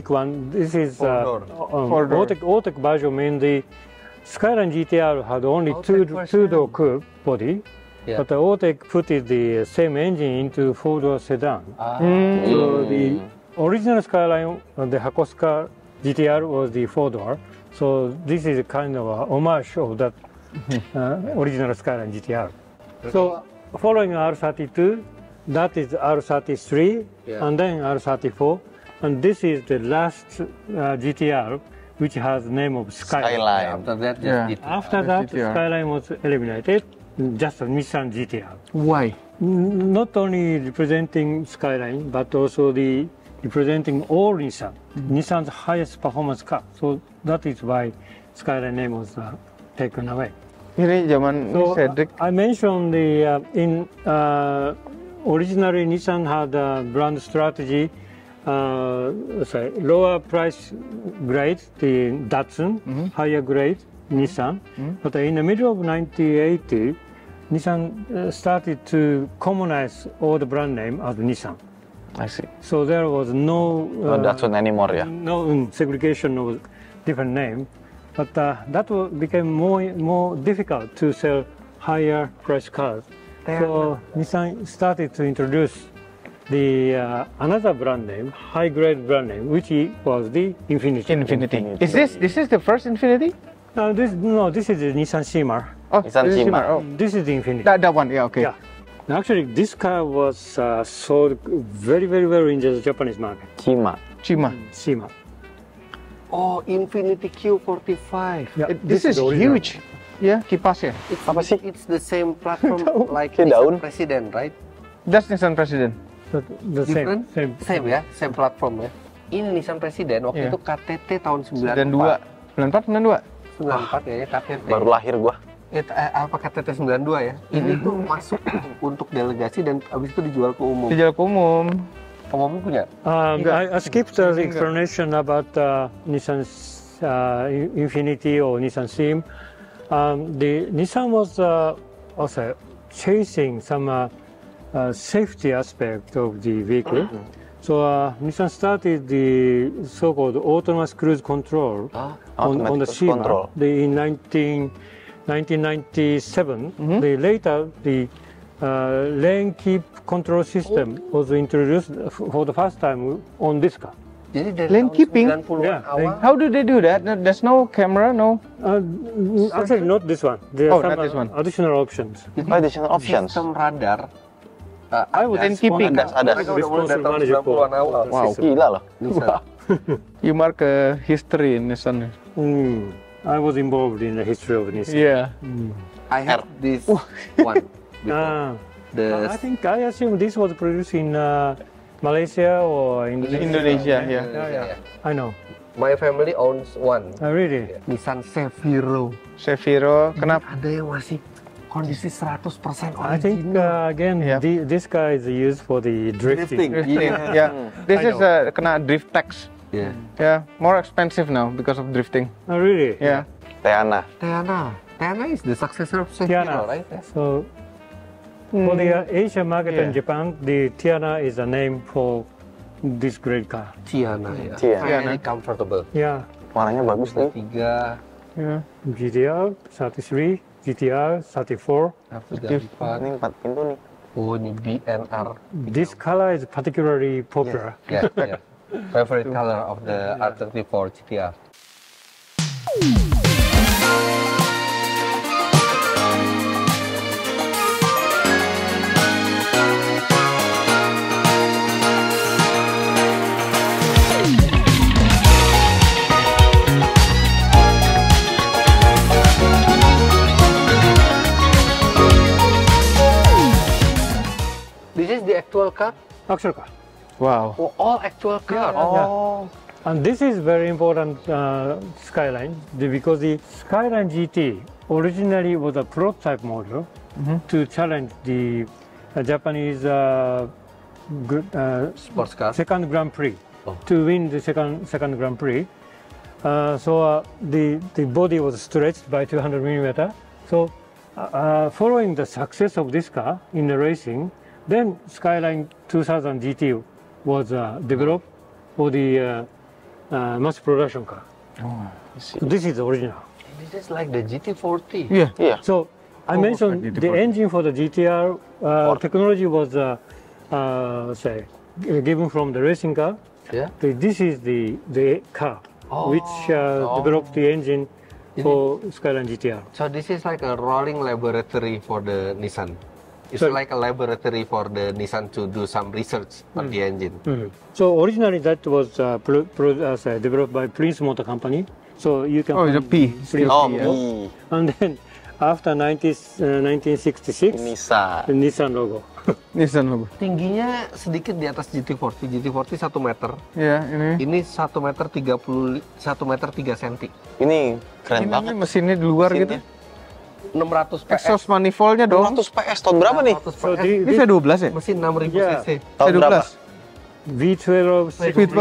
one. This is Four-door. Otek version mainly. Skyline GTR had only two-door coupe body, but the Otek put the same engine into four-door sedan. So the original Skyline, the Hakosuka GTR was the four-door. So this is kind of a homage of that original Skyline GTR. So following R32, that is R33, and then R34, and this is the last GTR which has the name of Skyline. After that, Skyline was eliminated, just a Nissan GTR. Why? Not only representing Skyline, but also representing all Nissan. Nissan's highest performance car. So that is why Skyline name was taken away. Ini zaman Cedric. I mentioned originally Nissan had a brand strategy, lower price grade, the Datsun, higher grade Nissan. But in the middle of 1980, Nissan started to commonize all the brand name as Nissan. I see. So there was no Datsun anymore ya. No segregation of different name, but that became more difficult to sell higher price cars. So Nissan started to introduce the another brand name, high grade brand name, which was the Infiniti. Infiniti. Is this the first Infiniti? This is the Nissan Shimar. Oh, Nissan Shimar. Oh. This is the Infiniti. That one, yeah, okay. Yeah. Actually, this car was sold very, very well in the Japanese market. Shima. Oh, Infiniti Q45. Yeah, This is huge. Yeah, kipasnya. It's the same platform like Kayak daun. Nissan President, right? That's Nissan President. The Different? same. Ya, same platform ya. Ini Nissan President waktu itu KTT tahun 94. 94, 92. 94 kayaknya KTT. Baru lahir gua. Apa KTT 92 ya? Ini tuh masuk untuk delegasi dan abis itu dijual ke umum. Dijual ke umum. Om Mobil punya? I skipped the explanation about Nissan Infiniti or Nissan Sim. The Nissan was also chasing some safety aspect of the vehicle. So Nissan started the so-called autonomous cruise control on the Shima. In 1997, later the lane keep control system was introduced for the first time on this car. Jadi dari Lane tahun keeping? 90-an awal. How do they do that? There's no camera, no? Actually, not this one. There are not some this one. additional options. Additional options. Sistem radar. Lane keeping. Ada. Mereka udah mulai dari tahun 90-an awal. Wow, gila loh. Nissan. You mark a history in Nissan. I was involved in the history of Nissan. Yeah. I have this one. I assume this was produced in Malaysia or Indonesia, yeah. I know. My family owns one. Really? Nissan Seviro. Seviro, kenapa? Ada yang masih kondisi 100% original. I think again, this car is used for the drifting. Yeah. This is kena drift tax. Yeah. Yeah, more expensive now because of drifting. Oh, really? Yeah. Teana is the successor of Seviro, right? So for the Asia market and Japan, the Tiana is a name for this great car. Tiana, ya. Very comfortable. Yeah. Warnanya bagus nih. 3. Yeah. GTR 33, GTR 34. Ini 4 pintu nih. Oh, ini BNR. This color is particularly popular. Yeah. Favorite color of the R34 GTR. This is the actual car? Actual car. Wow. Oh, all actual car. And this is very important Skyline because the Skyline GT originally was a prototype model to challenge the Japanese sports car. second Grand Prix Oh. to win the second Grand Prix. The body was stretched by 200 millimeter. So following the success of this car in the racing, then Skyline 2000 GT was developed for the mass production car. So this is the original. This is like the GT40. Iya. Iya. So I mentioned GT40. the engine for the GTR technology was given from the racing car. Yeah. This is the car which developed the engine for Skyline GTR. So this is like a rolling laboratory for the Nissan. It's So- like a laboratory for the Nissan to do some research on the engine. So originally that was developed by Prince Motor Company. So you can Oh, it's a find P. Prince Oh, Motor. P. And then after 1966, Nissan. the Nissan logo. Nissan logo. Tingginya sedikit di atas GT40. GT40 1 meter. Ya, ini. Ini 1 meter 3 cm. Ini keren Ini banget. mesinnya di luar gitu. Mesinnya. 600 PS. Exhaust manifoldnya dong. 200 PS tahun berapa nih? 600 So PS. Ini V12 ya? Mesin 6000 Yeah. cc. Tahun berapa? V12 V12.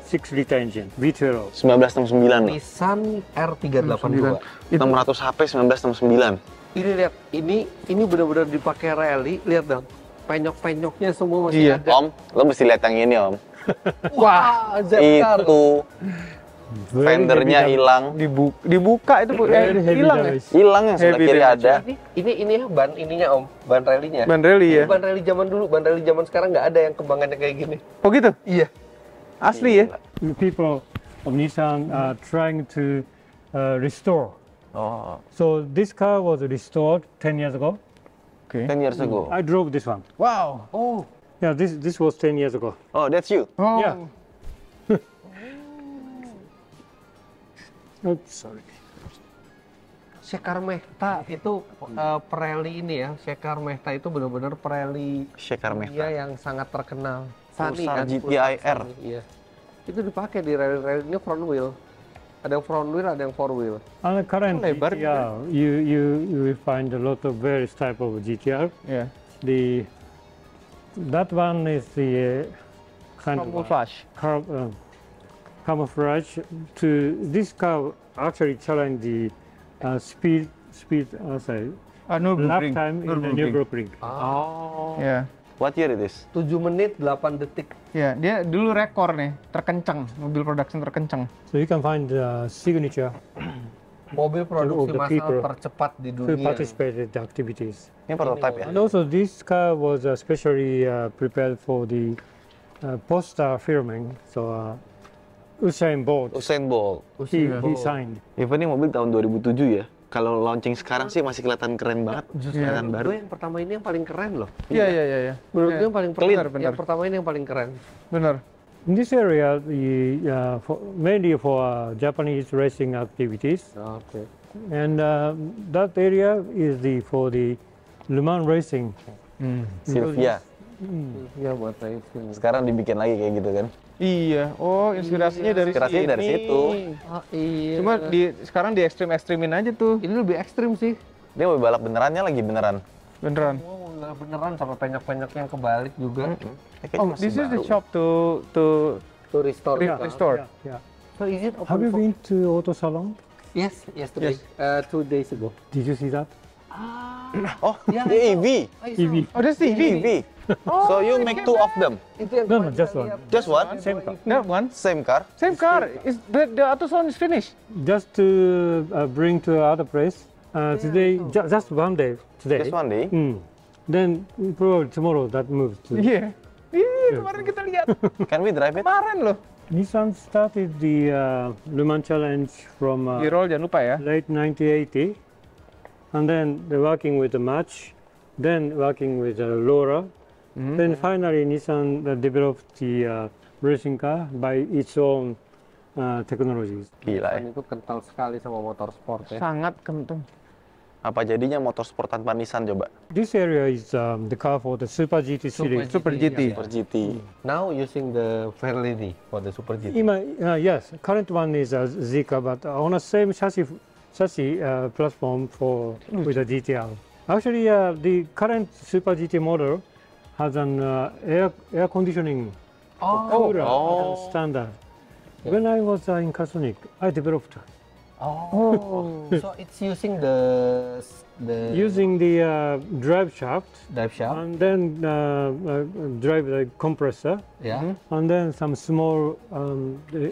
6 liter engine. V12. 1969 loh. Nissan R382. 600 HP 1969. Ini lihat, ini benar-benar dipakai rally. Lihat dong, penyok-penyoknya semua masih Iya. ada. Om, lo mesti lihat yang ini om. Wah, Z-Car. Itu fendernya hilang. Dibuka itu Bu. Very heavy Hilang ya? damage. Hilang yang sebelah Heavy kiri damage. ada. Ini ban ininya om, ban rally-nya. Ban rally ya? Ini ban rally zaman dulu, ban rally zaman sekarang nggak ada yang kembangannya kayak gini. Oh gitu? Iya. Asli ya? The people of Nissan are trying to restore. Oh, So this car was restored 10 years ago. Oke. 10 years ago. I drove this one. Wow. Oh, Yeah, this was 10 years ago. Oh, that's you. Oh. Yeah. Oops, sorry. Sekar Mehta itu pereli ini ya. Sekar Mehta itu benar-benar pereli Sekar Mehta. Iya yang sangat terkenal. Sunny Pulsar kan, GTI Pulsar R. Sunny, Iya. Itu dipakai di rally-rally ini front wheel. Ada yang front wheel, ada yang four wheel. On the current lebar GTR, you will find a lot of various type of GTR. Ya. That one is the kind of Camouflage. camouflage. To this car actually challenge the speed lap Nürburgring. time in the Nürburgring. Oh. Ya. What year it is? 7 menit 8 detik. Ya, dia dulu rekor nih, terkencang, mobil production terkencang. So you can find the signature Mobil produksi the massal people tercepat di to dunia. participate in the activities. Ini prototype ya? And also this car was specially prepared for the poster filming. So Usain Bolt, Usain Bolt. he signed. Even ini mobil tahun 2007 ya. Kalau launching sekarang sih masih kelihatan keren banget. Kelihatan baru. Gue yang pertama ini yang paling keren loh. Iya. Menurut gue yang paling Benar, yang benar. pertama ini yang paling keren. Bener. In this area, mainly for Japanese racing activities, Oke. and that area is for the Le Mans racing. Silvia. Ya buat racing. Sekarang dibikin lagi kayak gitu kan. Iya. Oh, inspirasinya dari Inspirasinya dari sini. situ. Oh, iya. Cuma sekarang di ekstrim-ekstrimin aja tuh. ini lebih ekstrim sih. Dia mobil balap benerannya lagi beneran. Beneran. Oh, nggak beneran sampai penyok-penyoknya kebalik juga. Kayaknya Oh, masih this is the baru. shop to To restore. restore. Yeah. So is it open Have you for- been to Auto Salon? Yes, yesterday. 2 days ago. Did you see that? Oh, Ya, dia EV. EV. Oh, that's the EV. EV. So you make two of them. Itu yang No, kemarin no, just kita one. lihat. Just one? Same car. That one. Same car. Same car. Is the auto salon is finished? Just to bring to other place. Today, just one day. Today. Just one day. Then probably tomorrow that moves to. Iya. Iya, kemarin kita lihat. Can we drive it? Kemarin loh. Nissan started the Le Mans Challenge from Di-roll jangan lupa ya. late 1980, and then they're working with the Match, then working with Laura, then finally Nissan developed the racing car by its own technologies. Gila ya. Dan itu kental sekali sama motorsport ya. Sangat kentung. Apa jadinya motorsport tanpa Nissan coba? This area is the car for the Super GT series. Super GT. Super GT. Now using the Fairlady for the Super GT. Yes, current one is Zika, but on the same chassis platform with the GTR. Actually, the current Super GT model has an air conditioning cooler as standard. When I was in Carsonic, I developed. So it's using the Using the drive shaft and then drive the compressor. Yeah. And then some small.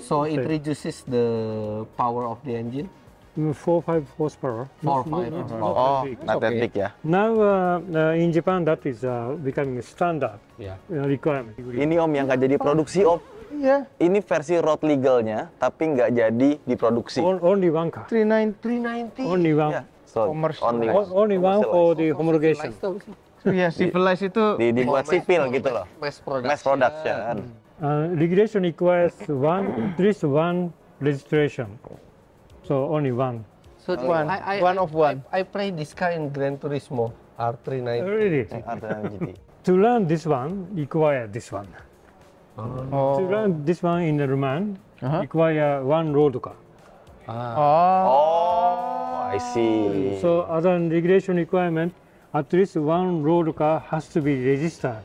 So it reduces the power of the engine. 4-5 horsepower. 4-5 horsepower. Oh, not that big ya. Now in Japan that is becoming a standard requirement. Ini Om yang nggak jadi produksi Om. Iya. Ini versi road legalnya, tapi nggak jadi diproduksi. Only one car. 390. Only one. Yeah. So, Commercialized. Only one for the homologation. Iya, civilized itu dibuat sipil gitu loh. Mass Mass production. Regulation requires at least one registration. So only one. So one of one. I play this car in Gran Turismo R390. Really? To learn this one, require this one. To learn this one in the Roman, require one road car. Oh, I see. So other than regulation requirement, at least one road car has to be registered.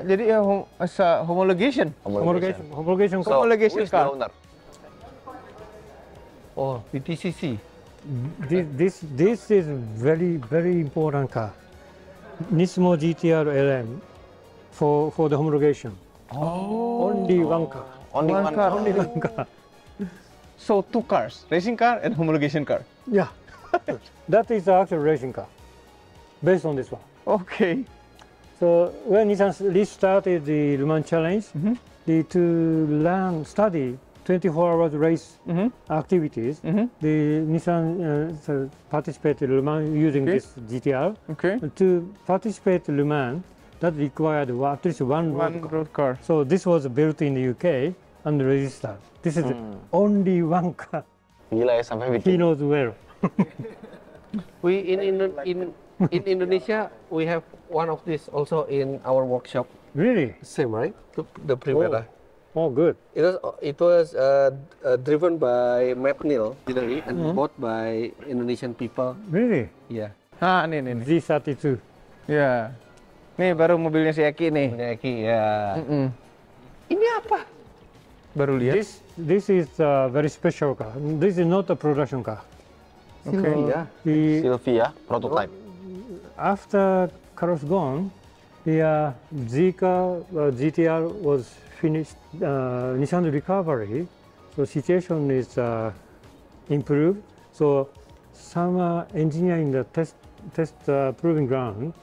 Jadi ya homologation. Homologation So, car. who is the owner? Oh, PTCC. This is very important car. Nismo GTR LM for the homologation. Only one car. Only one car. Only one car. So two cars, racing car and homologation car. Yeah. That is the actual racing car based on this one. Okay. So when Nissan restarted the Le Mans Challenge, to study 24 hours race activities, the Nissan participated in Le Mans using this GTR. Okay. To participate in Le Mans, that required at least one road car. So this was built in the UK and registered. This is only one car. Gila ya sampai He bikin. knows where. We in Indonesia we have one of this also in our workshop. Really? Same, right? The Primera. Oh, good. It was driven by McNeil and bought by Indonesian people. Really? Yeah. Ah, nih. Z32. Ya. Nih baru mobilnya si Eki nih. Punya Eki, ya. Ini apa? Baru lihat. This is a very special car. This is not a production car. Okay. Sylvia prototype. After Carlos gone, the Zika GTR was finished. Nissan recovery, so situation is improved. So some engineer in the test proving ground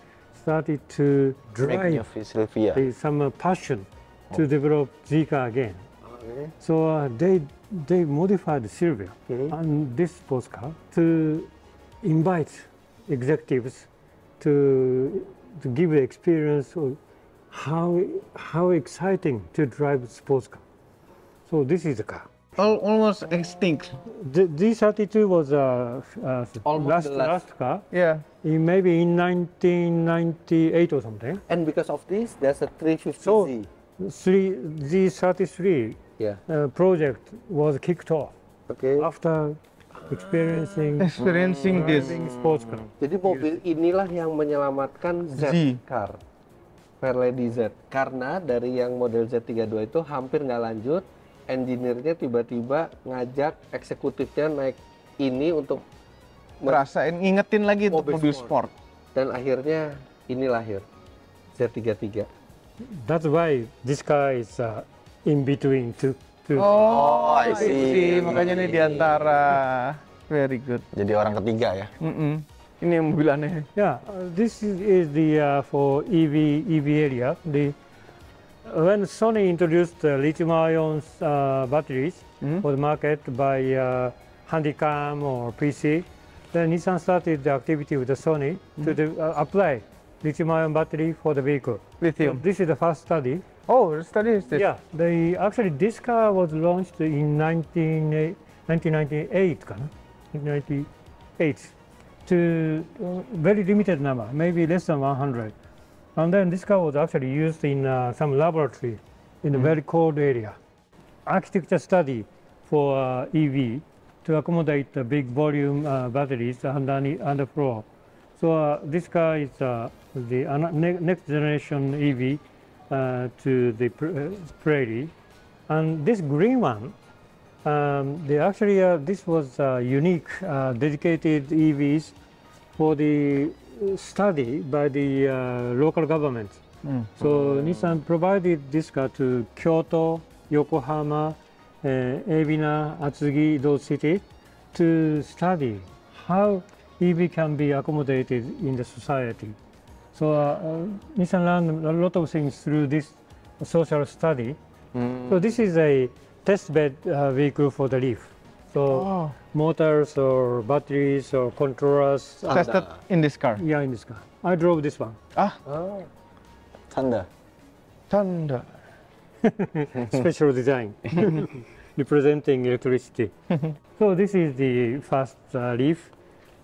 started to drive Sylvia. some passion to develop Zika again. So they modified Sylvia and this sports car to invite executives to give the experience of how exciting to drive sports car. So this is the car. Almost extinct. The Z32 was last car. Yeah. Maybe in 1998 or something. And because of this, there's a 350Z. So Z33 project was kicked off. Okay. After experiencing this sports car. Jadi mobil inilah yang menyelamatkan Z car, Fairlady Z. Karena dari yang model Z32 itu hampir nggak lanjut, engineer-nya tiba-tiba ngajak eksekutifnya naik ini untuk ngerasain, ngingetin lagi untuk mobil sport. Dan akhirnya ini lahir, Z33. That's why this car is in between two. Oh, I see. Makanya ini diantara. Very good. Jadi orang ketiga ya. Ini yang mobil aneh. Yeah, this is the for EV area. When Sony introduced lithium-ion batteries for the market by Handycam or PC, then Nissan started the activity with the Sony to apply lithium-ion battery for the vehicle. Lithium. So this is the first study. Oh, the study is this. Yeah, this car was launched in 1998, 1998, to very limited number, maybe less than 100. And then this car was actually used in some laboratory in a very cold area. Architecture study for EV to accommodate the big volume batteries underfloor. So this car is the next generation EV to the Prairie, and this green one, this was unique dedicated EVs for the study by the local government. So Nissan provided this car to Kyoto, Yokohama, Ebina, Atsugi, those cities, to study how EV can be accommodated in the society. So Nissan learned a lot of things through this social study. So this is a test bed vehicle for the Leaf. So motors or batteries or controllers Tested in this car. Yeah, in this car. I drove this one. Tanda. Tanda. Special design representing electricity. So this is the first Leaf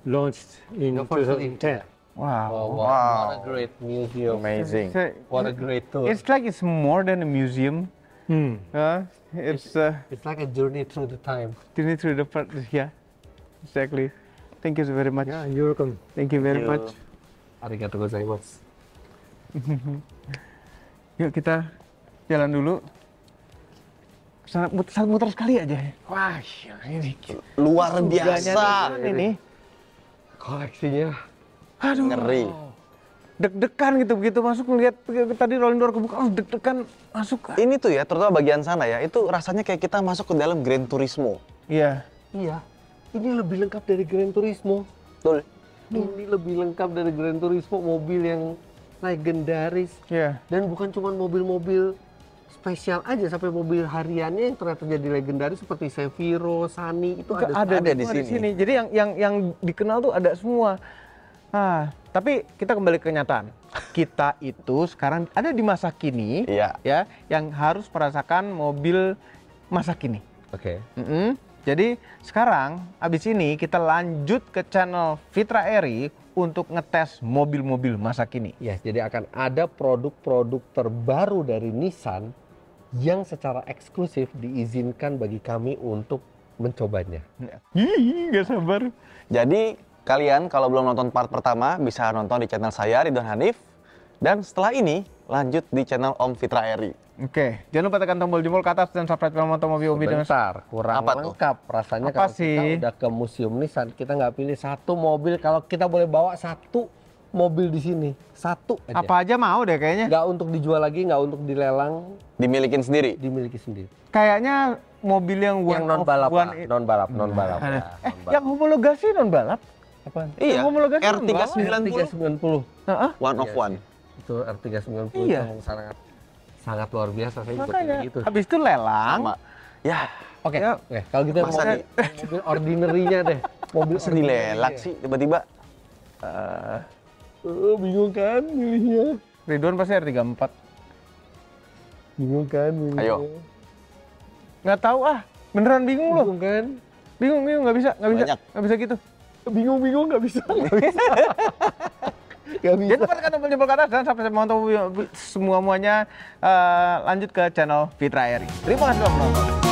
launched in 2010. Wow. Oh, wow. What a great museum. Amazing. What a great tour. It's like it's more than a museum. It's like a journey through the time. journey through the part. Yeah, exactly. Thank you very much. Yeah, you're welcome. Thank you very much. Arigatou gozaimasu. Yuk kita jalan dulu. Muter sekali aja. Wah, ini Luar biasa. ini. Koleksinya. Aduh. Ngeri. Deg-degan gitu begitu masuk ngeliat tadi rolling door kebuka, deg-degan masuk. Ini tuh ya, terutama bagian sana ya, itu rasanya kayak kita masuk ke dalam Gran Turismo. Iya. Iya. Ini lebih lengkap dari Gran Turismo. Betul. Ini lebih lengkap dari Gran Turismo, mobil yang legendaris. Iya. Dan bukan cuma mobil-mobil spesial aja, sampai mobil hariannya yang ternyata jadi legendaris seperti Seviro, Sunny itu ada di sini. Jadi yang dikenal tuh ada semua. Tapi kita kembali ke kenyataan. Kita itu sekarang ada di masa kini, Iya. ya, yang harus merasakan mobil masa kini. Oke. Jadi sekarang abis ini kita lanjut ke channel Fitra Eri untuk ngetes mobil-mobil masa kini. Ya, jadi akan ada produk-produk terbaru dari Nissan yang secara eksklusif diizinkan bagi kami untuk mencobanya. Nggak sabar. Jadi kalian kalau belum nonton part pertama bisa nonton di channel saya Ridwan Hanif, dan setelah ini lanjut di channel Om Fitra Eri. Oke, jangan lupa tekan tombol jempol ke atas dan subscribe channel Motomobi Obi dengan Bentar, kurang Apa tuh? lengkap rasanya Apa kalau sih? kita udah ke museum Nissan, kita nggak pilih satu mobil. Kalau kita boleh bawa satu mobil di sini, satu aja. apa aja mau deh kayaknya. Nggak untuk dijual lagi, nggak untuk dilelang, Dimilikin sendiri. dimiliki sendiri. Kayaknya mobil yang Yang non balap, non balap, non balap. yang homologasi non balap. Apaan? Iya, Yang homologasi R390 one of one. Itu R390 Iya. itu sangat luar biasa. Saya juga Makanya, kayak gitu. habis itu lelang. Sama. Ya, Oke, Ya. oke. Kalau gitu Masa mobil ordinary-nya deh. Mobil masa dilelak sih tiba-tiba. Bingung kan milihnya? Ridwan pasti R34. Bingung kan milihnya? Ayo. Nggak tahu beneran bingung loh. Bingung kan? Bingung, nggak bisa Banyak. nggak bisa gitu. Bingung nggak bisa. Gak bisa. Jangan lupa tekan tombol jempol ke atas dan sampai semua-muanya lanjut ke channel Fitra Eri. Terima kasih telah menonton.